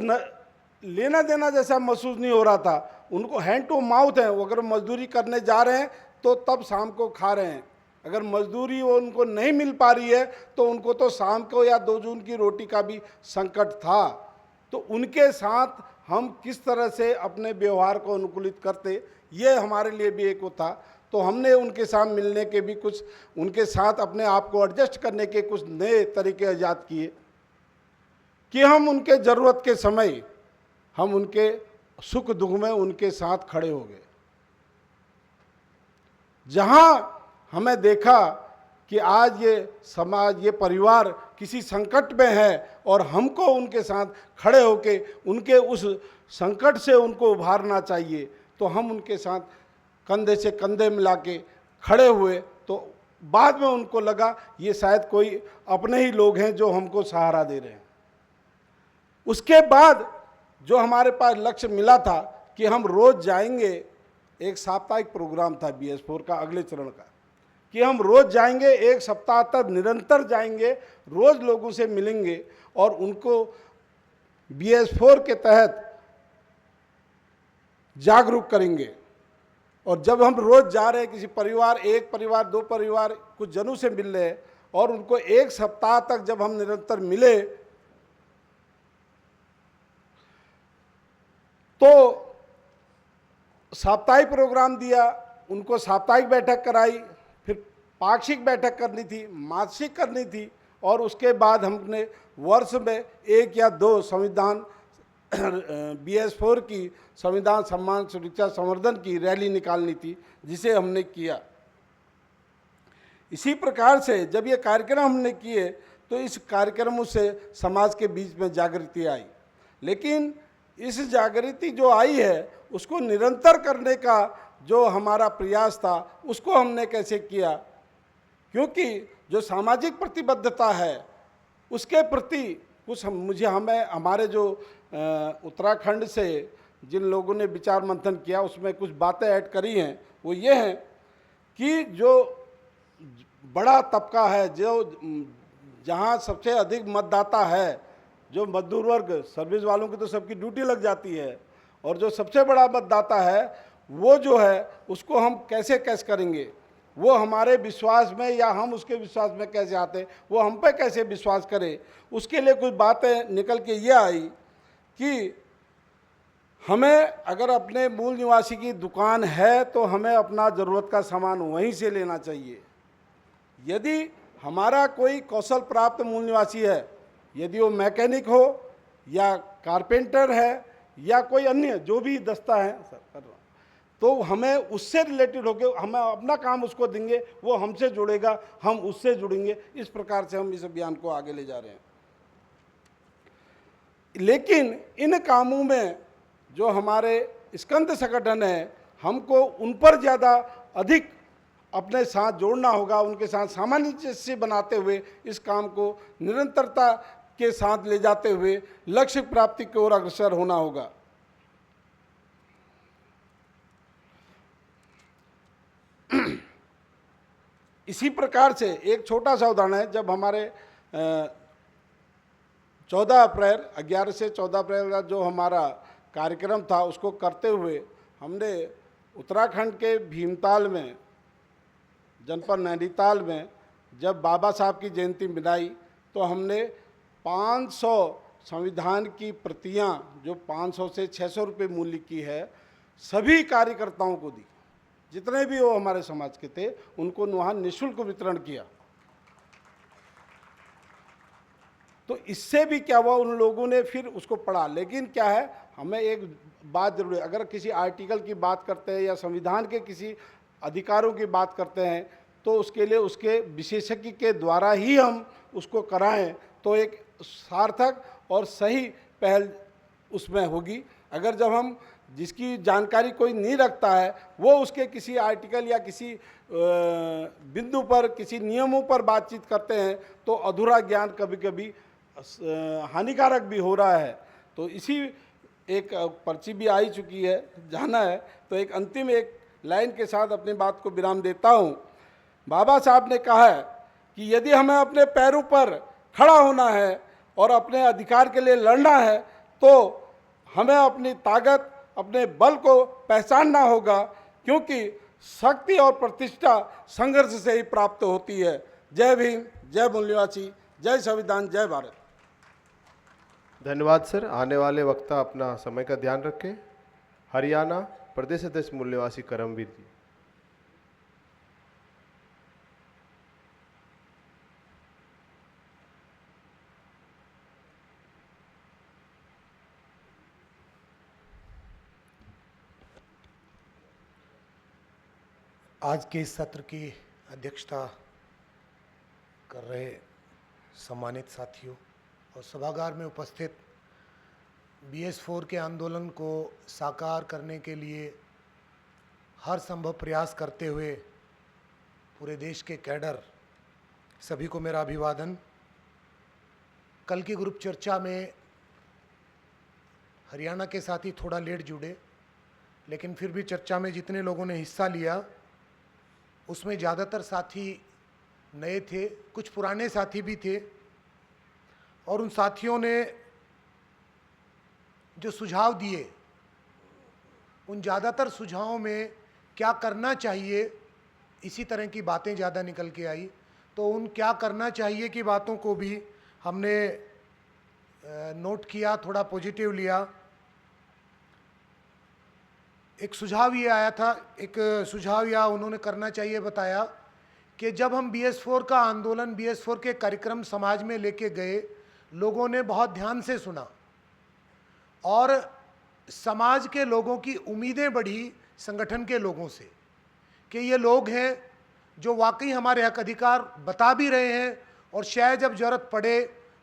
लेना देना जैसा महसूस नहीं हो रहा था, उनको हैंड टू माउथ है, वो अगर मजदूरी करने जा रहे हैं तो तब शाम को खा रहे हैं, अगर मजदूरी वो उनको नहीं मिल पा रही है तो उनको तो शाम को या 2 जून की रोटी का भी संकट था। तो उनके साथ हम किस तरह से अपने व्यवहार को अनुकूलित करते, ये हमारे लिए भी एक था। तो हमने उनके साथ मिलने के भी कुछ, उनके साथ अपने आप को एडजस्ट करने के कुछ नए तरीके ईजाद किए कि हम उनके ज़रूरत के समय, हम उनके सुख दुख में उनके साथ खड़े हो गए। जहाँ हमें देखा कि आज ये समाज, ये परिवार किसी संकट में है और हमको उनके साथ खड़े होके उनके उस संकट से उनको उभारना चाहिए, तो हम उनके साथ कंधे से कंधे मिला के खड़े हुए। तो बाद में उनको लगा ये शायद कोई अपने ही लोग हैं जो हमको सहारा दे रहे हैं। उसके बाद जो हमारे पास लक्ष्य मिला था कि हम रोज़ जाएंगे, एक साप्ताहिक प्रोग्राम था BS4 का अगले चरण का, कि हम रोज़ जाएंगे, 1 सप्ताह तक निरंतर जाएंगे, रोज़ लोगों से मिलेंगे और उनको BS4 के तहत जागरूक करेंगे। और जब हम रोज़ जा रहे हैं किसी परिवार, एक परिवार, दो परिवार, कुछ जनों से मिल रहे हैं और उनको एक सप्ताह तक जब हम निरंतर मिले तो साप्ताहिक प्रोग्राम दिया, उनको साप्ताहिक बैठक कराई, फिर पाक्षिक बैठक करनी थी, मासिक करनी थी, और उसके बाद हमने वर्ष में 1 या 2 संविधान BS4 की संविधान सम्मान सुरक्षा संवर्धन की रैली निकालनी थी, जिसे हमने किया। इसी प्रकार से जब ये कार्यक्रम हमने किए तो इस कार्यक्रमों से समाज के बीच में जागृति आई, लेकिन इस जागृति जो आई है उसको निरंतर करने का जो हमारा प्रयास था उसको हमने कैसे किया, क्योंकि जो सामाजिक प्रतिबद्धता है उसके प्रति कुछ हमें हमारे जो उत्तराखंड से जिन लोगों ने विचार मंथन किया उसमें कुछ बातें ऐड करी हैं। वो ये हैं कि जो बड़ा तबका है, जो जहाँ सबसे अधिक मतदाता है, जो मजदूर वर्ग, सर्विस वालों की तो सबकी ड्यूटी लग जाती है, और जो सबसे बड़ा मतदाता है वो जो है उसको हम कैसे करेंगे, वो हमारे विश्वास में या हम उसके विश्वास में कैसे आते, वो हम पे कैसे विश्वास करे, उसके लिए कुछ बातें निकल के ये आई कि हमें अगर अपने मूल निवासी की दुकान है तो हमें अपना ज़रूरत का सामान वहीं से लेना चाहिए। यदि हमारा कोई कौशल प्राप्त मूल निवासी है, यदि वो मैकेनिक हो या कारपेंटर है या कोई अन्य जो भी दस्ता है तो हमें उससे रिलेटेड होकर हमें अपना काम उसको देंगे, वो हमसे जुड़ेगा, हम उससे जुड़ेंगे। इस प्रकार से हम इस अभियान को आगे ले जा रहे हैं। लेकिन इन कामों में जो हमारे स्कंद संगठन है, हमको उन पर ज़्यादा अधिक अपने साथ जोड़ना होगा, उनके साथ सामंजस्य बनाते हुए इस काम को निरंतरता के साथ ले जाते हुए लक्ष्य प्राप्ति की ओर अग्रसर होना होगा। इसी प्रकार से एक छोटा सा उदाहरण है, जब हमारे 14 अप्रैल 11 से 14 अप्रैल का जो हमारा कार्यक्रम था उसको करते हुए हमने उत्तराखंड के भीमताल में, जनपद नैनीताल में जब बाबा साहब की जयंती मनाई तो हमने 500 संविधान की प्रतियां जो 500 से 600 रुपये मूल्य की है सभी कार्यकर्ताओं को दी, जितने भी वो हमारे समाज के थे उनको वहाँ निःशुल्क वितरण किया। तो इससे भी क्या हुआ, उन लोगों ने फिर उसको पढ़ा। लेकिन क्या है, हमें एक बात जरूर है, अगर किसी आर्टिकल की बात करते हैं या संविधान के किसी अधिकारों की बात करते हैं तो उसके लिए उसके विशेषज्ञ के द्वारा ही हम उसको कराएं तो एक सार्थक और सही पहल उसमें होगी। अगर जब हम जिसकी जानकारी कोई नहीं रखता है वो उसके किसी आर्टिकल या किसी बिंदु पर किसी नियमों पर बातचीत करते हैं तो अधूरा ज्ञान कभी कभी हानिकारक भी हो रहा है। तो इसी एक पर्ची भी आई चुकी है, जाना है, तो एक अंतिम एक लाइन के साथ अपनी बात को विराम देता हूँ। बाबा साहब ने कहा है कि यदि हमें अपने पैरों पर खड़ा होना है और अपने अधिकार के लिए लड़ना है तो हमें अपनी ताकत, अपने बल को पहचानना होगा, क्योंकि शक्ति और प्रतिष्ठा संघर्ष से ही प्राप्त होती है। जय भीम, जय मूल निवासी, जय संविधान, जय भारत। धन्यवाद सर। आने वाले वक्ता अपना समय का ध्यान रखें। हरियाणा प्रदेश अध्यक्ष मूल निवासी करमवीर जी। आज के इस सत्र की अध्यक्षता कर रहे सम्मानित साथियों और सभागार में उपस्थित BS4 के आंदोलन को साकार करने के लिए हर संभव प्रयास करते हुए पूरे देश के कैडर सभी को मेरा अभिवादन। कल की ग्रुप चर्चा में हरियाणा के साथी थोड़ा लेट जुड़े, लेकिन फिर भी चर्चा में जितने लोगों ने हिस्सा लिया उसमें ज़्यादातर साथी नए थे, कुछ पुराने साथी भी थे, और उन साथियों ने जो सुझाव दिए उन ज़्यादातर सुझावों में क्या करना चाहिए, इसी तरह की बातें ज़्यादा निकल के आई। तो उन क्या करना चाहिए की बातों को भी हमने नोट किया, थोड़ा पॉजिटिव लिया। एक सुझाव ये आया था, एक सुझाव या उन्होंने करना चाहिए बताया कि जब हम BS4 का आंदोलन, BS4 के कार्यक्रम समाज में लेके गए, लोगों ने बहुत ध्यान से सुना और समाज के लोगों की उम्मीदें बढ़ी संगठन के लोगों से कि ये लोग हैं जो वाकई हमारे हक अधिकार बता भी रहे हैं और शायद जब ज़रूरत पड़े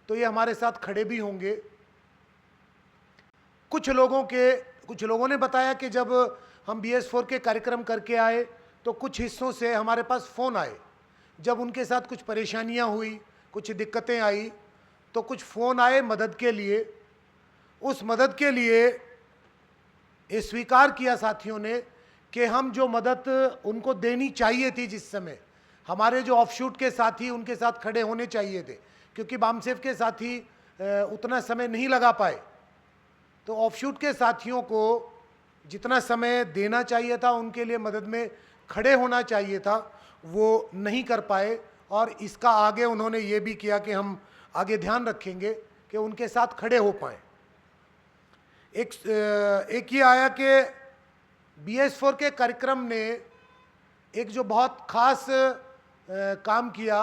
तो ये हमारे साथ खड़े भी होंगे। कुछ लोगों ने बताया कि जब हम BS4 के कार्यक्रम करके आए तो कुछ हिस्सों से हमारे पास फ़ोन आए, जब उनके साथ कुछ परेशानियां हुई, कुछ दिक्कतें आई, तो कुछ फ़ोन आए मदद के लिए। उस मदद के लिए ये स्वीकार किया साथियों ने कि हम जो मदद उनको देनी चाहिए थी, जिस समय हमारे जो ऑफशूट के साथी उनके साथ खड़े होने चाहिए थे, क्योंकि बामसेफ के साथी उतना समय नहीं लगा पाए, तो ऑफशूट के साथियों को जितना समय देना चाहिए था, उनके लिए मदद में खड़े होना चाहिए था, वो नहीं कर पाए। और इसका आगे उन्होंने ये भी किया कि हम आगे ध्यान रखेंगे कि उनके साथ खड़े हो पाएँ। एक ये आया कि BS4 के कार्यक्रम ने एक जो बहुत खास काम किया,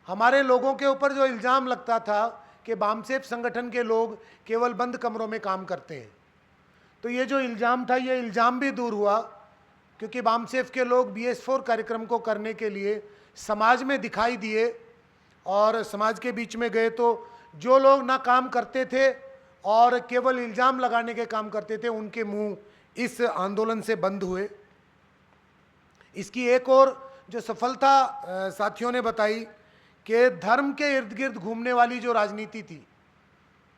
हमारे लोगों के ऊपर जो इल्ज़ाम लगता था कि बामसेफ संगठन के लोग केवल बंद कमरों में काम करते हैं, तो ये जो इल्ज़ाम था, ये इल्ज़ाम भी दूर हुआ, क्योंकि बामसेफ के लोग BS4 कार्यक्रम को करने के लिए समाज में दिखाई दिए और समाज के बीच में गए। तो जो लोग ना काम करते थे और केवल इल्ज़ाम लगाने के काम करते थे, उनके मुंह इस आंदोलन से बंद हुए। इसकी एक और जो सफलता साथियों ने बताई कि धर्म के इर्द गिर्द घूमने वाली जो राजनीति थी,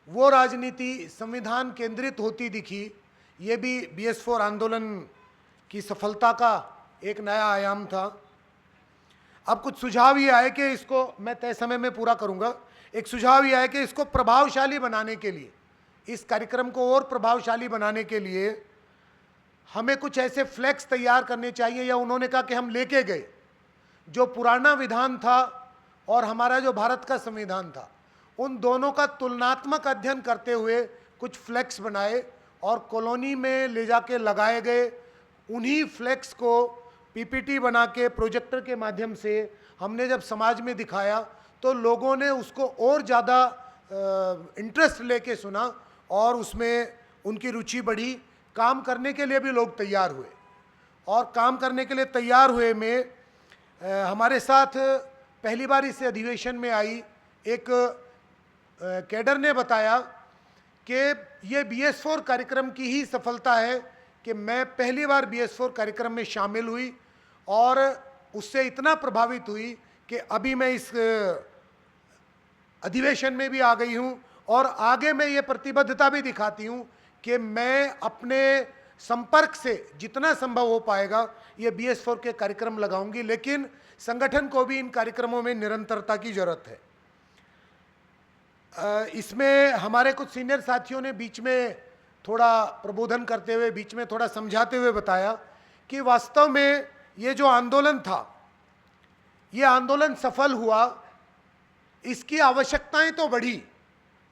वो राजनीति संविधान केंद्रित होती दिखी। ये भी BS4 आंदोलन की सफलता का एक नया आयाम था। अब कुछ सुझाव ये आए कि इसको मैं तय समय में पूरा करूंगा। एक सुझाव ये आए कि इसको प्रभावशाली बनाने के लिए, इस कार्यक्रम को और प्रभावशाली बनाने के लिए हमें कुछ ऐसे फ्लैक्स तैयार करने चाहिए, या उन्होंने कहा कि हम लेके गए जो पुराना विधान था और हमारा जो भारत का संविधान था, उन दोनों का तुलनात्मक अध्ययन करते हुए कुछ फ्लैक्स बनाए और कॉलोनी में ले जाके लगाए गए। उन्हीं फ्लैक्स को PPT बना के प्रोजेक्टर के माध्यम से हमने जब समाज में दिखाया तो लोगों ने उसको और ज़्यादा इंटरेस्ट लेके सुना और उसमें उनकी रुचि बढ़ी। काम करने के लिए भी लोग तैयार हुए, और काम करने के लिए तैयार हुए में हमारे साथ पहली बार इस अधिवेशन में आई एक कैडर ने बताया कि ये BS4 कार्यक्रम की ही सफलता है कि मैं पहली बार BS4 कार्यक्रम में शामिल हुई और उससे इतना प्रभावित हुई कि अभी मैं इस अधिवेशन में भी आ गई हूँ और आगे मैं ये प्रतिबद्धता भी दिखाती हूँ कि मैं अपने संपर्क से जितना संभव हो पाएगा ये BS4 के कार्यक्रम लगाऊंगी, लेकिन संगठन को भी इन कार्यक्रमों में निरंतरता की जरूरत है। इसमें हमारे कुछ सीनियर साथियों ने बीच में थोड़ा प्रबोधन करते हुए, बीच में थोड़ा समझाते हुए बताया कि वास्तव में ये जो आंदोलन था, ये आंदोलन सफल हुआ, इसकी आवश्यकताएं तो बढ़ी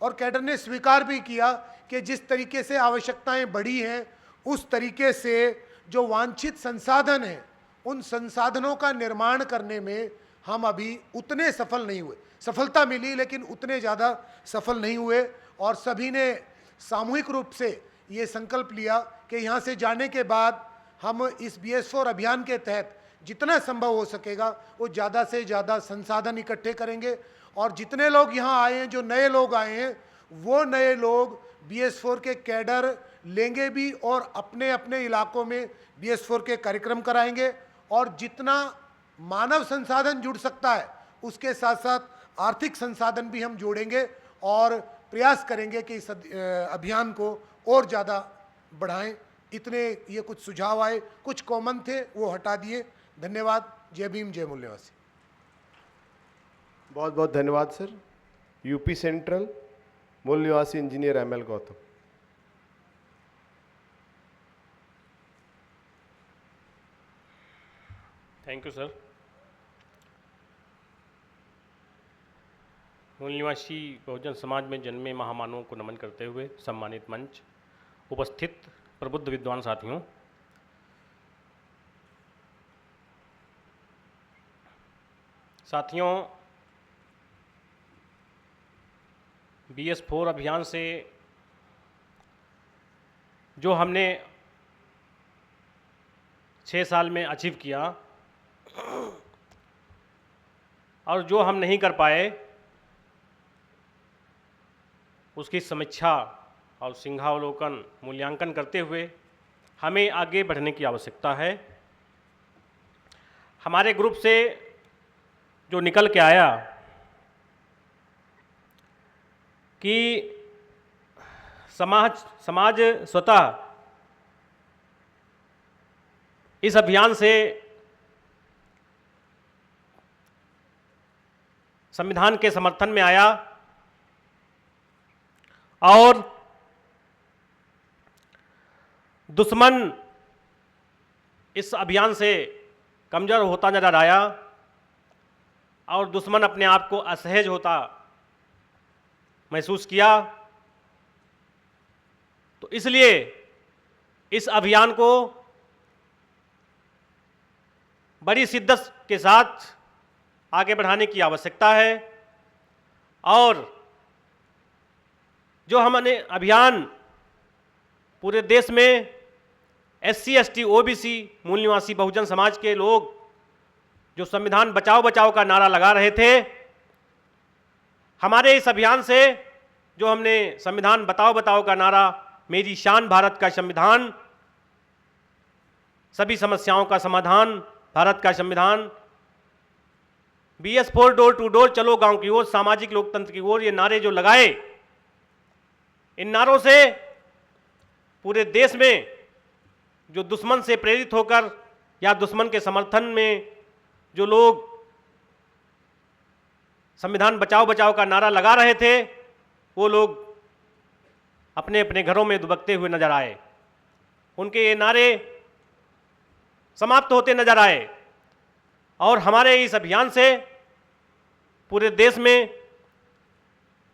और कैडर ने स्वीकार भी किया कि जिस तरीके से आवश्यकताएं बढ़ी हैं उस तरीके से जो वांछित संसाधन हैं उन संसाधनों का निर्माण करने में हम अभी उतने सफल नहीं हुए। सफलता मिली लेकिन उतने ज़्यादा सफल नहीं हुए, और सभी ने सामूहिक रूप से ये संकल्प लिया कि यहाँ से जाने के बाद हम इस BS4 अभियान के तहत जितना संभव हो सकेगा वो ज़्यादा से ज़्यादा संसाधन इकट्ठे करेंगे, और जितने लोग यहाँ आए हैं, जो नए लोग आए हैं, वो नए लोग BS4 के कैडर लेंगे भी और अपने अपने इलाकों में BS4 के कार्यक्रम कराएंगे, और जितना मानव संसाधन जुड़ सकता है उसके साथ साथ आर्थिक संसाधन भी हम जोड़ेंगे और प्रयास करेंगे कि इस अभियान को और ज़्यादा बढ़ाएं। इतने ये कुछ सुझाव आए, कुछ कॉमन थे वो हटा दिए। धन्यवाद। जय भीम, जय मूल्यवासी। बहुत बहुत धन्यवाद सर। यूपी सेंट्रल मूल निवासी engineer ML Gautam. Thank you sir. मूल निवासी बहुजन समाज में जन्मे महामानवों को नमन करते हुए सम्मानित मंच, उपस्थित प्रबुद्ध विद्वान साथियों, BS4 अभियान से जो हमने 6 साल में अचीव किया और जो हम नहीं कर पाए, उसकी समीक्षा और सिंहावलोकन मूल्यांकन करते हुए हमें आगे बढ़ने की आवश्यकता है। हमारे ग्रुप से जो निकल के आया कि समाज स्वतः इस अभियान से संविधान के समर्थन में आया और दुश्मन इस अभियान से कमजोर होता नजर आया और दुश्मन अपने आप को असहज होता महसूस किया। तो इसलिए इस अभियान को बड़ी शिद्दत के साथ आगे बढ़ाने की आवश्यकता है और जो हमने अभियान पूरे देश में SC ST OBC मूल निवासी बहुजन समाज के लोग जो संविधान बचाओ बचाओ का नारा लगा रहे थे, हमारे इस अभियान से जो हमने संविधान बताओ बताओ का नारा, मेरी शान भारत का संविधान, सभी समस्याओं का समाधान भारत का संविधान, BS4 डोर टू डोर चलो गांव की ओर, सामाजिक लोकतंत्र की ओर, ये नारे जो लगाए, इन नारों से पूरे देश में जो दुश्मन से प्रेरित होकर या दुश्मन के समर्थन में जो लोग संविधान बचाओ बचाओ का नारा लगा रहे थे, वो लोग अपने अपने घरों में दुबकते हुए नजर आए। उनके ये नारे समाप्त होते नजर आए और हमारे इस अभियान से पूरे देश में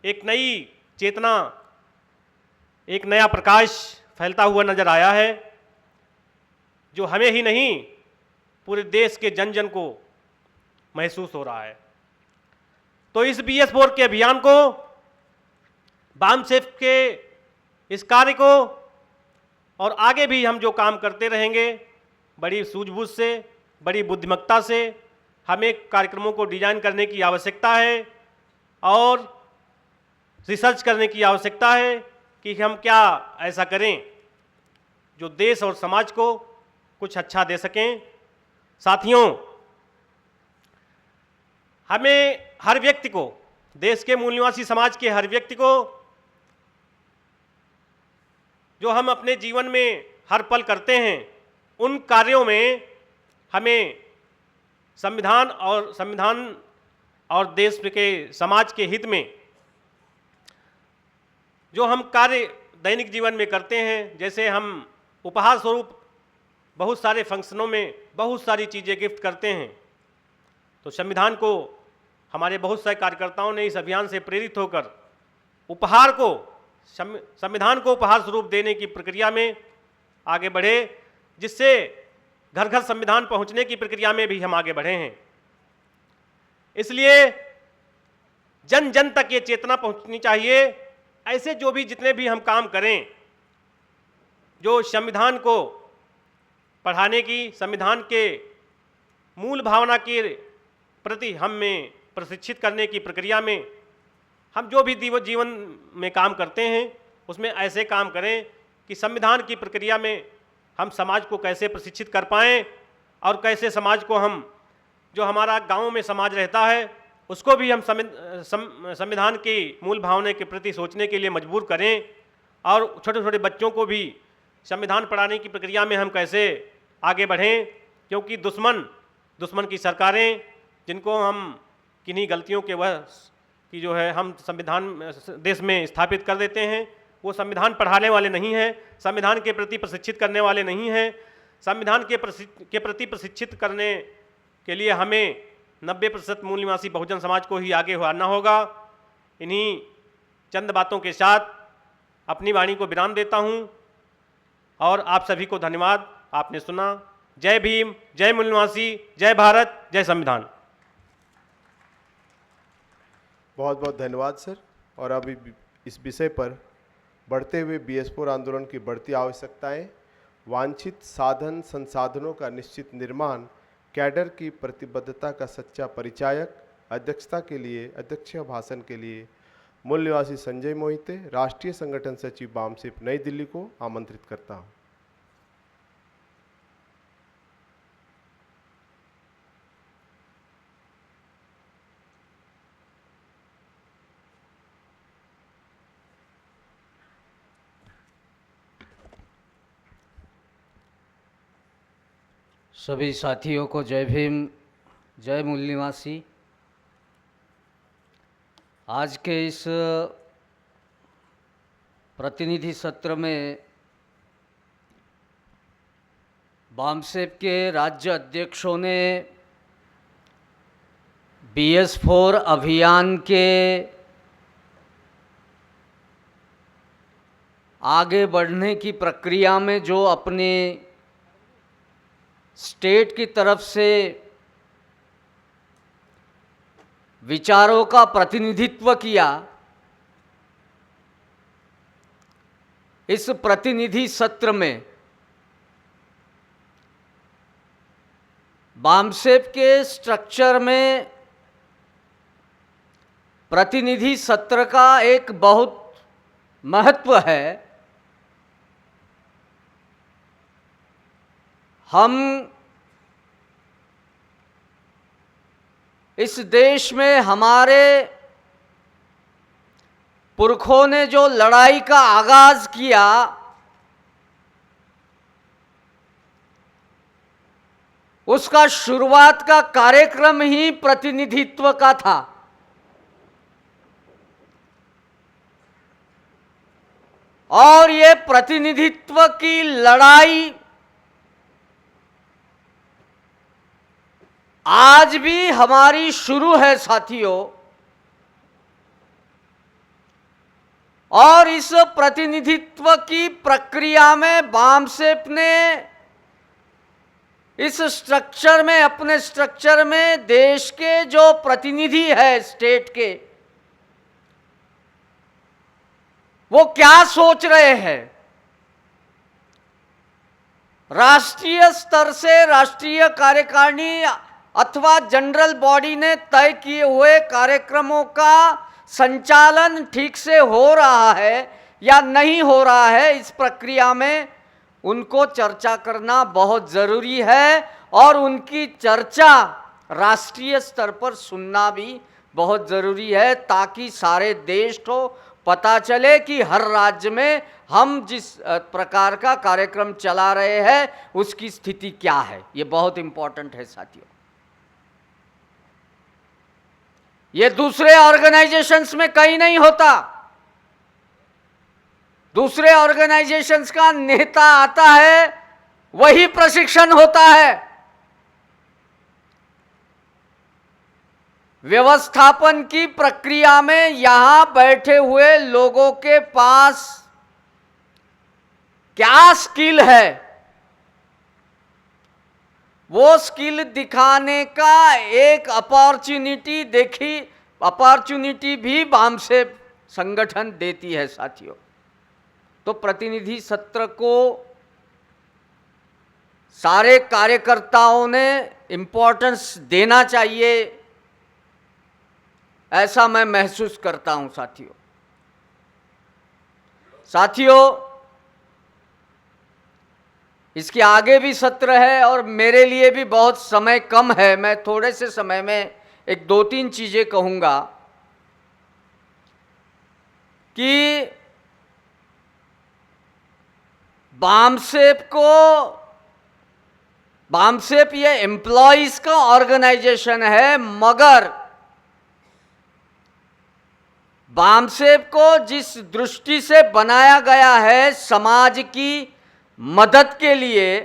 एक नई चेतना, एक नया प्रकाश फैलता हुआ नजर आया है, जो हमें ही नहीं पूरे देश के जन जन को महसूस हो रहा है। तो इस BS4 के अभियान को, वामसेफ के इस कार्य को और आगे भी हम जो काम करते रहेंगे, बड़ी सूझबूझ से, बड़ी बुद्धिमत्ता से हमें कार्यक्रमों को डिजाइन करने की आवश्यकता है और रिसर्च करने की आवश्यकता है कि हम क्या ऐसा करें जो देश और समाज को कुछ अच्छा दे सकें। साथियों, हमें हर व्यक्ति को, देश के मूल निवासी समाज के हर व्यक्ति को, जो हम अपने जीवन में हर पल करते हैं, उन कार्यों में हमें संविधान और देश के समाज के हित में जो हम कार्य दैनिक जीवन में करते हैं, जैसे हम उपहार स्वरूप बहुत सारे फंक्शनों में बहुत सारी चीज़ें गिफ्ट करते हैं, तो संविधान को हमारे बहुत सारे कार्यकर्ताओं ने इस अभियान से प्रेरित होकर उपहार को, संविधान को उपहार स्वरूप देने की प्रक्रिया में आगे बढ़े, जिससे घर घर संविधान पहुंचने की प्रक्रिया में भी हम आगे बढ़े हैं। इसलिए जन जन तक ये चेतना पहुंचनी चाहिए। ऐसे जो भी जितने भी हम काम करें, जो संविधान को पढ़ाने की, संविधान के मूल भावना के प्रति हमें प्रशिक्षित करने की प्रक्रिया में हम जो भी जीवन में काम करते हैं, उसमें ऐसे काम करें कि संविधान की प्रक्रिया में हम समाज को कैसे प्रशिक्षित कर पाएँ और कैसे समाज को हम, जो हमारा गाँव में समाज रहता है, उसको भी हम संविधान की मूल भावना के प्रति सोचने के लिए मजबूर करें और छोटे छोटे बच्चों को भी संविधान पढ़ाने की प्रक्रिया में हम कैसे आगे बढ़ें। क्योंकि दुश्मन की सरकारें, जिनको हम किन्हीं गलतियों के वश की जो है हम संविधान देश में स्थापित कर देते हैं, वो संविधान पढ़ाने वाले नहीं हैं, संविधान के प्रति प्रशिक्षित करने वाले नहीं हैं। संविधान के प्रति प्रशिक्षित करने के लिए हमें 90% मूल निवासी बहुजन समाज को ही आगे आना होगा। इन्हीं चंद बातों के साथ अपनी वाणी को विराम देता हूं और आप सभी को धन्यवाद। आपने सुना। जय भीम, जय मूल निवासी, जय भारत, जय संविधान। बहुत बहुत धन्यवाद सर। और अभी इस विषय पर बढ़ते हुए BS4 आंदोलन की बढ़ती आवश्यकताएं, वांछित साधन संसाधनों का निश्चित निर्माण, कैडर की प्रतिबद्धता का सच्चा परिचायक, अध्यक्षीय भाषण के लिए मूल निवासी संजय मोहिते, राष्ट्रीय संगठन सचिव बामसेप, नई दिल्ली को आमंत्रित करता हूं। सभी साथियों को जय भीम, जय मूल निवासी। आज के इस प्रतिनिधि सत्र में बामसेप के राज्य अध्यक्षों ने BS4 अभियान के आगे बढ़ने की प्रक्रिया में जो अपने स्टेट की तरफ से विचारों का प्रतिनिधित्व किया, इस प्रतिनिधि सत्र में बामसेप के स्ट्रक्चर में प्रतिनिधि सत्र का एक बहुत महत्व है। हम इस देश में हमारे पुरखों ने जो लड़ाई का आगाज किया, उसका शुरुआत का कार्यक्रम ही प्रतिनिधित्व का था। और ये प्रतिनिधित्व की लड़ाई आज भी हमारी शुरू है साथियों। और इस प्रतिनिधित्व की प्रक्रिया में बामसेप ने इस स्ट्रक्चर में, अपने स्ट्रक्चर में देश के जो प्रतिनिधि है स्टेट के, वो क्या सोच रहे हैं, राष्ट्रीय स्तर से राष्ट्रीय कार्यकारिणी अथवा जनरल बॉडी ने तय किए हुए कार्यक्रमों का संचालन ठीक से हो रहा है या नहीं हो रहा है, इस प्रक्रिया में उनको चर्चा करना बहुत ज़रूरी है। और उनकी चर्चा राष्ट्रीय स्तर पर सुनना भी बहुत ज़रूरी है, ताकि सारे देश को पता चले कि हर राज्य में हम जिस प्रकार का कार्यक्रम चला रहे हैं उसकी स्थिति क्या है। ये बहुत इंपॉर्टेंट है साथियों। ये दूसरे ऑर्गेनाइजेशंस में कहीं नहीं होता। दूसरे ऑर्गेनाइजेशंस का नेता आता है, वही प्रशिक्षण होता है। व्यवस्थापन की प्रक्रिया में यहां बैठे हुए लोगों के पास क्या स्किल है, वो स्किल दिखाने का एक अपॉर्चुनिटी भी बामसेप संगठन देती है साथियों। तो प्रतिनिधि सत्र को सारे कार्यकर्ताओं ने इम्पोर्टेंस देना चाहिए, ऐसा मैं महसूस करता हूं साथियों। इसके आगे भी सत्र है और मेरे लिए भी बहुत समय कम है। मैं थोड़े से समय में एक दो तीन चीजें कहूंगा कि बामसेप ये एम्प्लॉइज का ऑर्गेनाइजेशन है, मगर बामसेप को जिस दृष्टि से बनाया गया है समाज की मदद के लिए,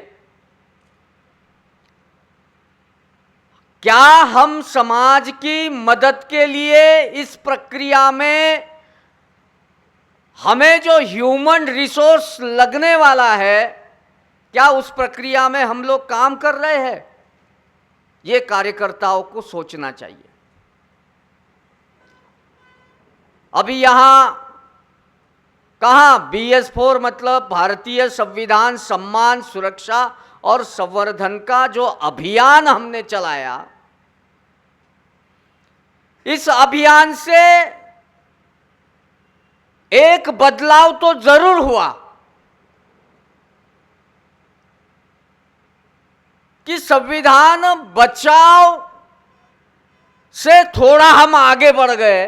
क्या हम समाज की मदद के लिए इस प्रक्रिया में हमें जो ह्यूमन रिसोर्स लगने वाला है, क्या उस प्रक्रिया में हम लोग काम कर रहे हैं? ये कार्यकर्ताओं को सोचना चाहिए। अभी यहां कहां BS4 मतलब भारतीय संविधान सम्मान, सुरक्षा और संवर्धन का जो अभियान हमने चलाया, इस अभियान से एक बदलाव तो जरूर हुआ कि संविधान बचाव से थोड़ा हम आगे बढ़ गए।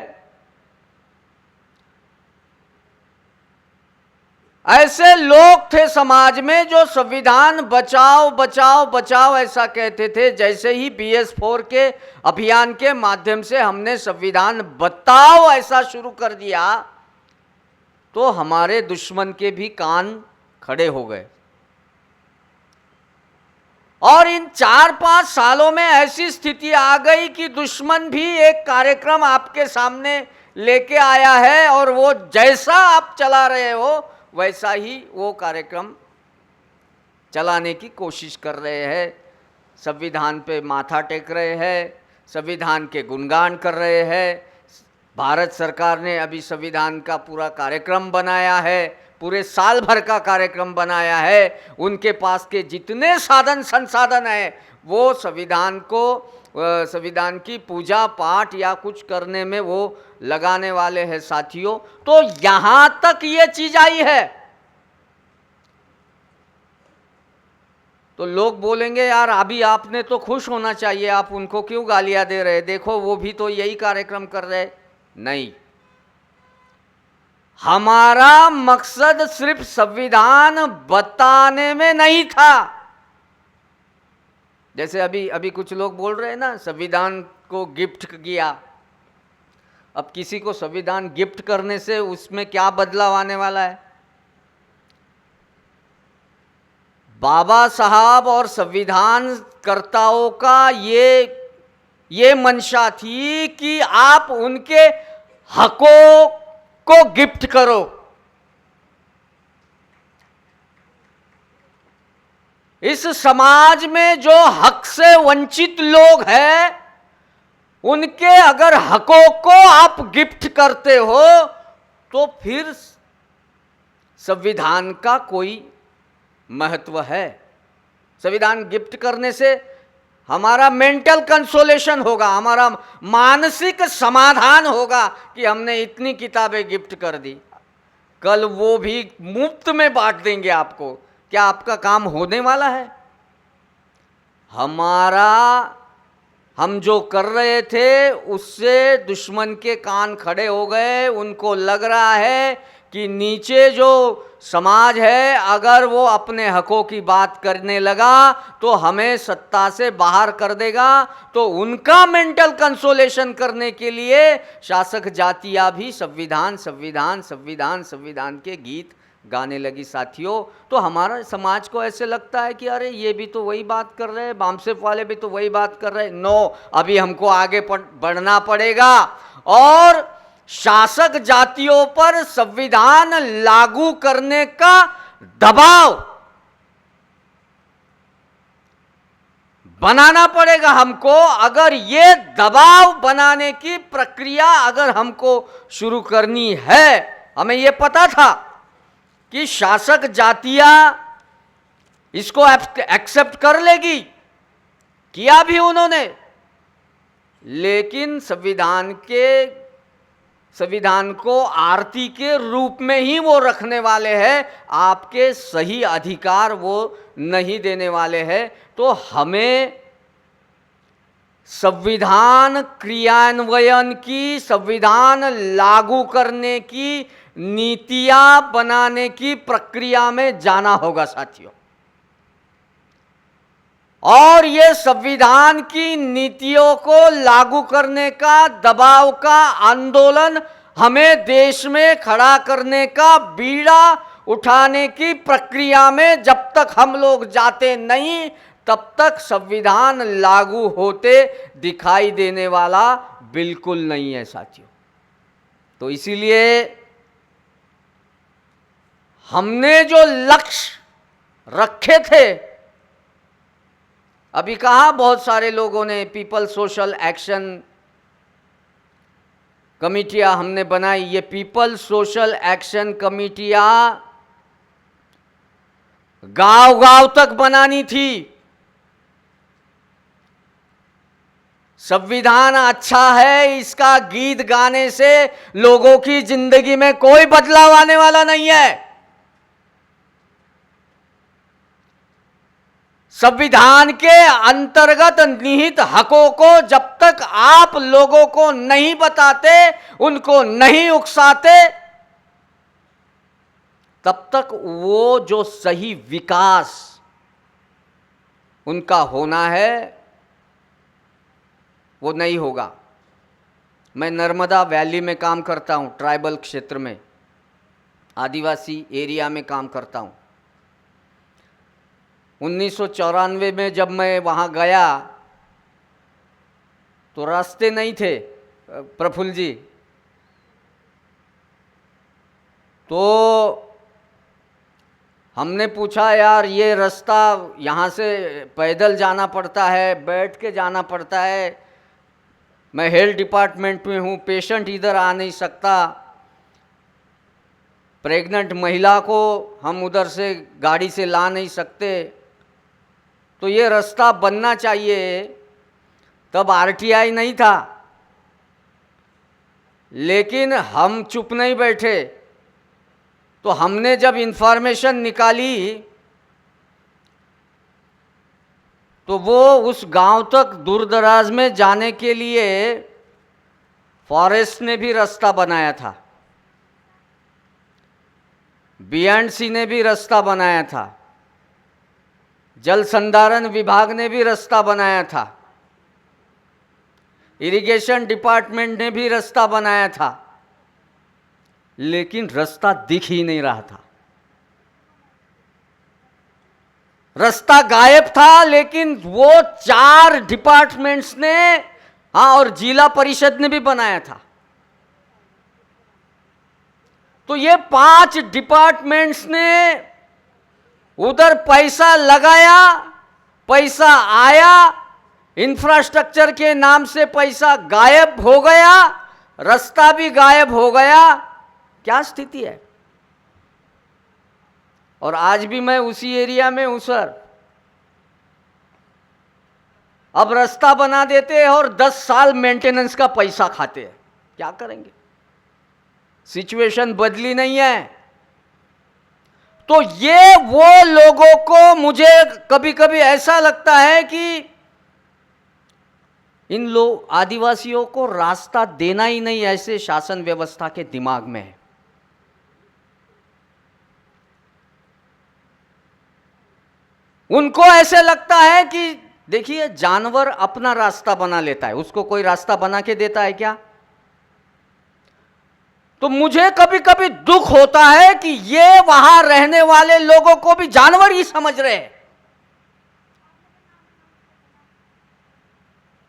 ऐसे लोग थे समाज में जो संविधान बचाओ बचाओ बचाओ ऐसा कहते थे। जैसे ही BS4 के अभियान के माध्यम से हमने संविधान बताओ ऐसा शुरू कर दिया तो हमारे दुश्मन के भी कान खड़े हो गए। और इन 4-5 सालों में ऐसी स्थिति आ गई कि दुश्मन भी एक कार्यक्रम आपके सामने लेके आया है और वो जैसा आप चला रहे हो वैसा ही वो कार्यक्रम चलाने की कोशिश कर रहे हैं। संविधान पे माथा टेक रहे हैं, संविधान के गुणगान कर रहे हैं। भारत सरकार ने अभी संविधान का पूरा कार्यक्रम बनाया है, पूरे साल भर का कार्यक्रम बनाया है। उनके पास के जितने साधन संसाधन है वो संविधान को, संविधान की पूजा पाठ या कुछ करने में वो लगाने वाले हैं साथियों। तो यहां तक ये चीज आई है तो लोग बोलेंगे यार अभी आपने तो खुश होना चाहिए, आप उनको क्यों गालियां दे रहे, देखो वो भी तो यही कार्यक्रम कर रहे। नहीं, हमारा मकसद सिर्फ संविधान बताने में नहीं था। जैसे अभी कुछ लोग बोल रहे हैं ना, संविधान को गिफ्ट किया। अब किसी को संविधान गिफ्ट करने से उसमें क्या बदलाव आने वाला है? बाबा साहब और संविधान कर्ताओं का ये मंशा थी कि आप उनके हकों को गिफ्ट करो। इस समाज में जो हक से वंचित लोग हैं उनके अगर हकों को आप गिफ्ट करते हो तो फिर संविधान का कोई महत्व है? संविधान गिफ्ट करने से हमारा मेंटल कंसोलेशन होगा, हमारा मानसिक समाधान होगा कि हमने इतनी किताबें गिफ्ट कर दी, कल वो भी मुफ्त में बांट देंगे आपको। क्या आपका काम होने वाला है? हम जो कर रहे थे उससे दुश्मन के कान खड़े हो गए। उनको लग रहा है कि नीचे जो समाज है अगर वो अपने हकों की बात करने लगा तो हमें सत्ता से बाहर कर देगा। तो उनका मेंटल कंसोलेशन करने के लिए शासक जातियां भी संविधान संविधान संविधान संविधान के गीत गाने लगी साथियों। तो हमारा समाज को ऐसे लगता है कि अरे ये भी तो वही बात कर रहे हैं, बामसेफ वाले भी तो वही बात कर रहे हैं। नो, अभी हमको आगे बढ़ना पड़ेगा और शासक जातियों पर संविधान लागू करने का दबाव बनाना पड़ेगा हमको। अगर ये दबाव बनाने की प्रक्रिया अगर हमको शुरू करनी है, हमें ये पता था कि शासक जातियां इसको एक्सेप्ट कर लेगी, किया भी उन्होंने, लेकिन संविधान को आरती के रूप में ही वो रखने वाले हैं, आपके सही अधिकार वो नहीं देने वाले हैं। तो हमें संविधान क्रियान्वयन की, संविधान लागू करने की, नीतियां बनाने की प्रक्रिया में जाना होगा साथियों। और ये संविधान की नीतियों को लागू करने का दबाव का आंदोलन हमें देश में खड़ा करने का बीड़ा उठाने की प्रक्रिया में जब तक हम लोग जाते नहीं तब तक संविधान लागू होते दिखाई देने वाला बिल्कुल नहीं है साथियों। तो इसीलिए हमने जो लक्ष्य रखे थे, अभी कहा बहुत सारे लोगों ने पीपल सोशल एक्शन कमिटियां हमने बनाई। ये पीपल सोशल एक्शन कमिटियां गांव-गांव तक बनानी थी। संविधान अच्छा है, इसका गीत गाने से लोगों की जिंदगी में कोई बदलाव आने वाला नहीं है। संविधान के अंतर्गत निहित हकों को जब तक आप लोगों को नहीं बताते, उनको नहीं उकसाते, तब तक वो जो सही विकास उनका होना है वो नहीं होगा। मैं नर्मदा वैली में काम करता हूं, ट्राइबल क्षेत्र में, आदिवासी एरिया में काम करता हूं। 1994 में जब मैं वहाँ गया तो रास्ते नहीं थे प्रफुल्ल जी, तो हमने पूछा यार ये रास्ता यहाँ से पैदल जाना पड़ता है, बैठ के जाना पड़ता है, मैं हेल्थ डिपार्टमेंट में हूँ, पेशेंट इधर आ नहीं सकता, प्रेग्नेंट महिला को हम उधर से गाड़ी से ला नहीं सकते, तो ये रास्ता बनना चाहिए। तब आरटीआई नहीं था, लेकिन हम चुप नहीं बैठे। तो हमने जब इंफॉर्मेशन निकाली तो वो उस गांव तक दूर दराज में जाने के लिए फॉरेस्ट ने भी रास्ता बनाया था, बीएंडसी ने भी रास्ता बनाया था, जल संधारण विभाग ने भी रास्ता बनाया था, इरिगेशन डिपार्टमेंट ने भी रास्ता बनाया था, लेकिन रास्ता दिख ही नहीं रहा था। रास्ता गायब था, लेकिन वो 4 डिपार्टमेंट्स ने, हाँ, और जिला परिषद ने भी बनाया था। तो ये 5 डिपार्टमेंट्स ने उधर पैसा लगाया, पैसा आया, इंफ्रास्ट्रक्चर के नाम से पैसा गायब हो गया, रास्ता भी गायब हो गया। क्या स्थिति है? और आज भी मैं उसी एरिया में हूं सर। अब रास्ता बना देते हैं और 10 साल मेंटेनेंस का पैसा खाते हैं, क्या करेंगे? सिचुएशन बदली नहीं है। तो ये वो लोगों को, मुझे कभी कभी ऐसा लगता है कि इन लोग आदिवासियों को रास्ता देना ही नहीं ऐसे शासन व्यवस्था के दिमाग में है। उनको ऐसे लगता है कि देखिए जानवर अपना रास्ता बना लेता है, उसको कोई रास्ता बना के देता है क्या? तो मुझे कभी कभी दुख होता है कि ये वहां रहने वाले लोगों को भी जानवर ही समझ रहे हैं,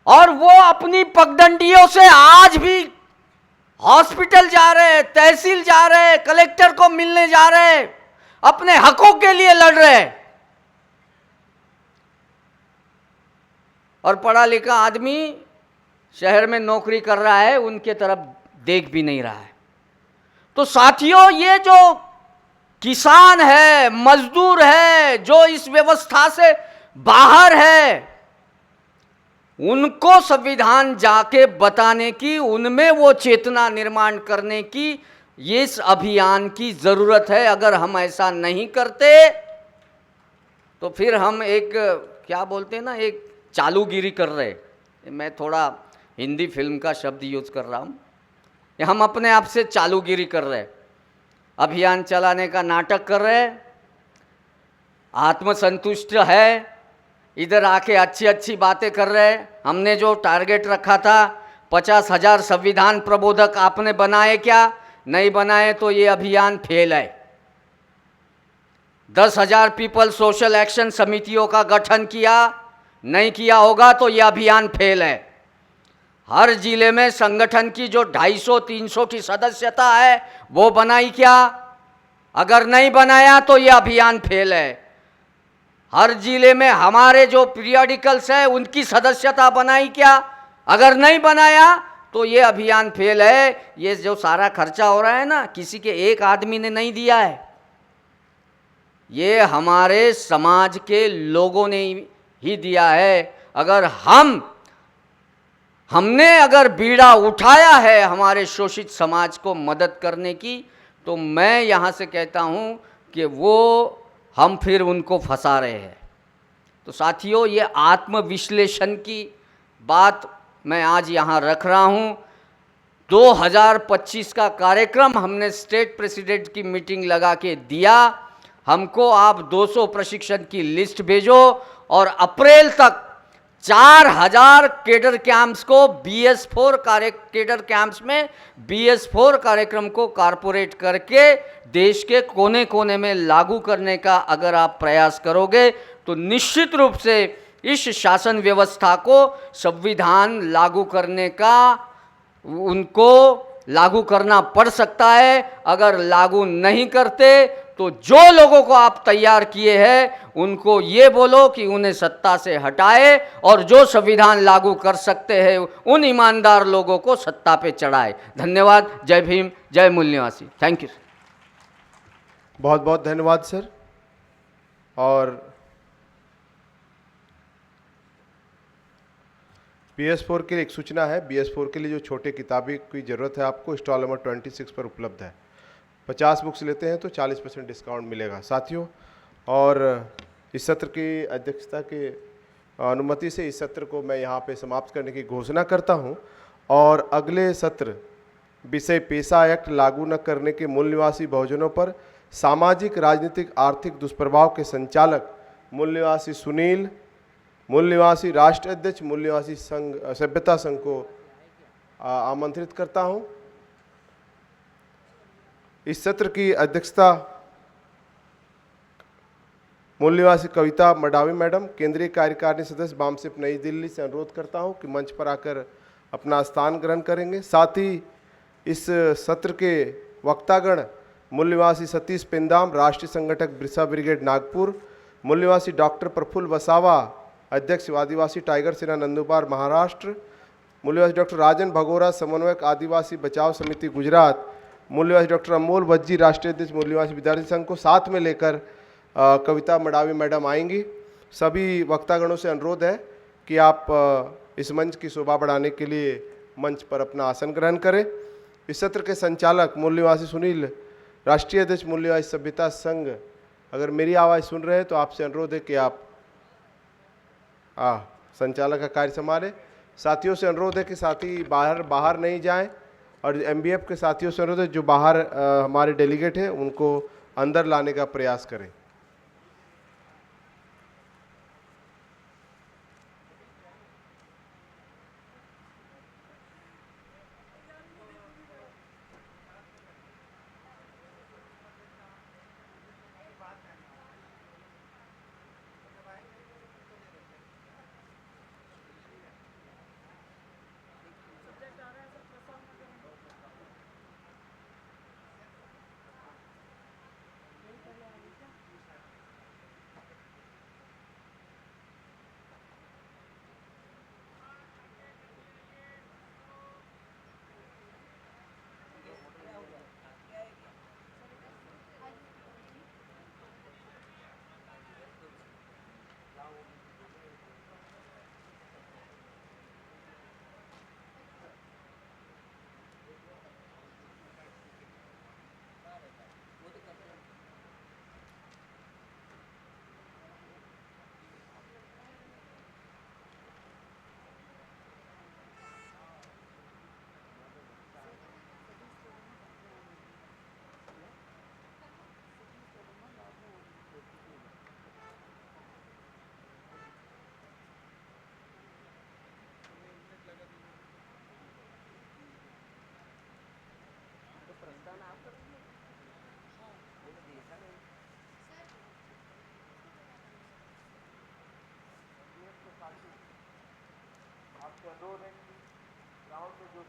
और वो अपनी पगडंडियों से आज भी हॉस्पिटल जा रहे हैं, तहसील जा रहे हैं, कलेक्टर को मिलने जा रहे हैं, अपने हकों के लिए लड़ रहे हैं। और पढ़ा लिखा आदमी शहर में नौकरी कर रहा है, उनके तरफ देख भी नहीं रहा है। तो साथियों, ये जो किसान है, मजदूर है, जो इस व्यवस्था से बाहर है, उनको संविधान जाके बताने की, उनमें वो चेतना निर्माण करने की इस अभियान की जरूरत है। अगर हम ऐसा नहीं करते तो फिर हम एक, क्या बोलते हैं ना, एक चालूगिरी कर रहे। मैं थोड़ा हिंदी फिल्म का शब्द यूज कर रहा हूँ। हम अपने आप से चालूगिरी कर रहे, अभियान चलाने का नाटक कर रहे, आत्मसंतुष्ट है, इधर आके अच्छी अच्छी बातें कर रहे। हमने जो टारगेट रखा था 50,000 संविधान प्रबोधक आपने बनाए क्या? नहीं बनाए, तो ये अभियान फेल है। 10,000 पीपल सोशल एक्शन समितियों का गठन किया, नहीं किया होगा तो यह अभियान फेल है। हर जिले में संगठन की जो 250-300 की सदस्यता है वो बनाई क्या? अगर नहीं बनाया तो यह अभियान फेल है। हर जिले में हमारे जो पीरियडिकल्स है उनकी सदस्यता बनाई क्या? अगर नहीं बनाया तो ये अभियान फेल है। ये जो सारा खर्चा हो रहा है ना, किसी के एक आदमी ने नहीं दिया है, ये हमारे समाज के लोगों ने ही दिया है। अगर हमने अगर बीड़ा उठाया है हमारे शोषित समाज को मदद करने की, तो मैं यहाँ से कहता हूँ कि वो हम फिर उनको फंसा रहे हैं। तो साथियों, ये आत्मविश्लेषण की बात मैं आज यहाँ रख रहा हूँ। 2025 का कार्यक्रम हमने स्टेट प्रेसिडेंट की मीटिंग लगा के दिया। हमको आप 200 प्रशिक्षण की लिस्ट भेजो और अप्रैल तक 4,000 केडर कैंप्स को BS4 केडर कैंप्स में BS4 कार्यक्रम को कारपोरेट करके देश के कोने कोने में लागू करने का अगर आप प्रयास करोगे तो निश्चित रूप से इस शासन व्यवस्था को संविधान लागू करने का उनको लागू करना पड़ सकता है। अगर लागू नहीं करते तो जो लोगों को आप तैयार किए हैं उनको ये बोलो कि उन्हें सत्ता से हटाए और जो संविधान लागू कर सकते हैं उन ईमानदार लोगों को सत्ता पे चढ़ाए। धन्यवाद। जय भीम, जय मूल निवासी। Thank you. बहुत बहुत धन्यवाद सर। और BS4 के लिए एक सूचना है। BS4 के लिए जो छोटे किताबें की ज़रूरत है आपको, स्टॉल नंबर 26 पर उपलब्ध है। 50 बुक्स लेते हैं तो 40% डिस्काउंट मिलेगा साथियों। और इस सत्र की अध्यक्षता के अनुमति से इस सत्र को मैं यहाँ पे समाप्त करने की घोषणा करता हूँ। और अगले सत्र विषय पेशा एक्ट लागू न करने के मूल निवासी बहुजनों पर सामाजिक, राजनीतिक, आर्थिक दुष्प्रभाव के संचालक मूल निवासी सुनील, मूल निवासी राष्ट्र अध्यक्ष मूल निवासी संघ सभ्यता संघ को आमंत्रित करता हूं। इस सत्र की अध्यक्षता मूल निवासी कविता मडावी मैडम, केंद्रीय कार्यकारिणी सदस्य बामसेप नई दिल्ली से अनुरोध करता हूं कि मंच पर आकर अपना स्थान ग्रहण करेंगे। साथ ही इस सत्र के वक्तागण मूल निवासी सतीश पेंदाम, राष्ट्रीय संगठक बिरसा ब्रिगेड नागपुर, मूल निवासी डॉक्टर प्रफुल्ल वसावा, अध्यक्ष आदिवासी टाइगर सेना नंदुरबार महाराष्ट्र, मूल निवासी डॉक्टर राजन भगोरा, समन्वयक आदिवासी बचाव समिति गुजरात, मूल निवासी डॉक्टर अमोल बज्जी, राष्ट्रीय अध्यक्ष मूल निवासी विद्यार्थी संघ को साथ में लेकर कविता मडावी मैडम आएंगी। सभी वक्तागणों से अनुरोध है कि आप इस मंच की शोभा बढ़ाने के लिए मंच पर अपना आसन ग्रहण करें। इस सत्र के संचालक मूल निवासी सुनील, राष्ट्रीय अध्यक्ष मूल निवासी सभ्यता संघ, अगर मेरी आवाज़ सुन रहे हैं तो आपसे अनुरोध है कि आप संचालक का कार्य संभालें। साथियों से अनुरोध है कि साथी बाहर नहीं जाएं और MBF के साथियों से अनुरोध है जो बाहर हमारे डेलीगेट हैं उनको अंदर लाने का प्रयास करें।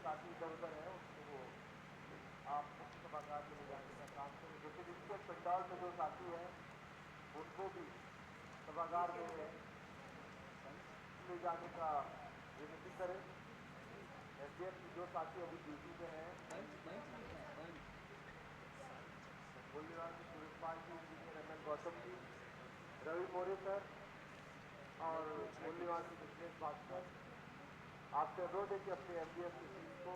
साथी इधर उधर है उसको वो आप मुख्य सभागार में ले जाने का काम करें। जैसे जिसके पंडाल में जो साथी है उनको भी सभागार में ले जाने का विनती करें। एसडीएम की जो साथी अभी ड्यूटी में है मूल्यवान सुरेशपाल जी, engineer M N Gautam ji, Ravi मोरे सर और मूल्यवान विशेष भास्कर, आपसे अनुरोध है कि अपने एमडीएम की टीम को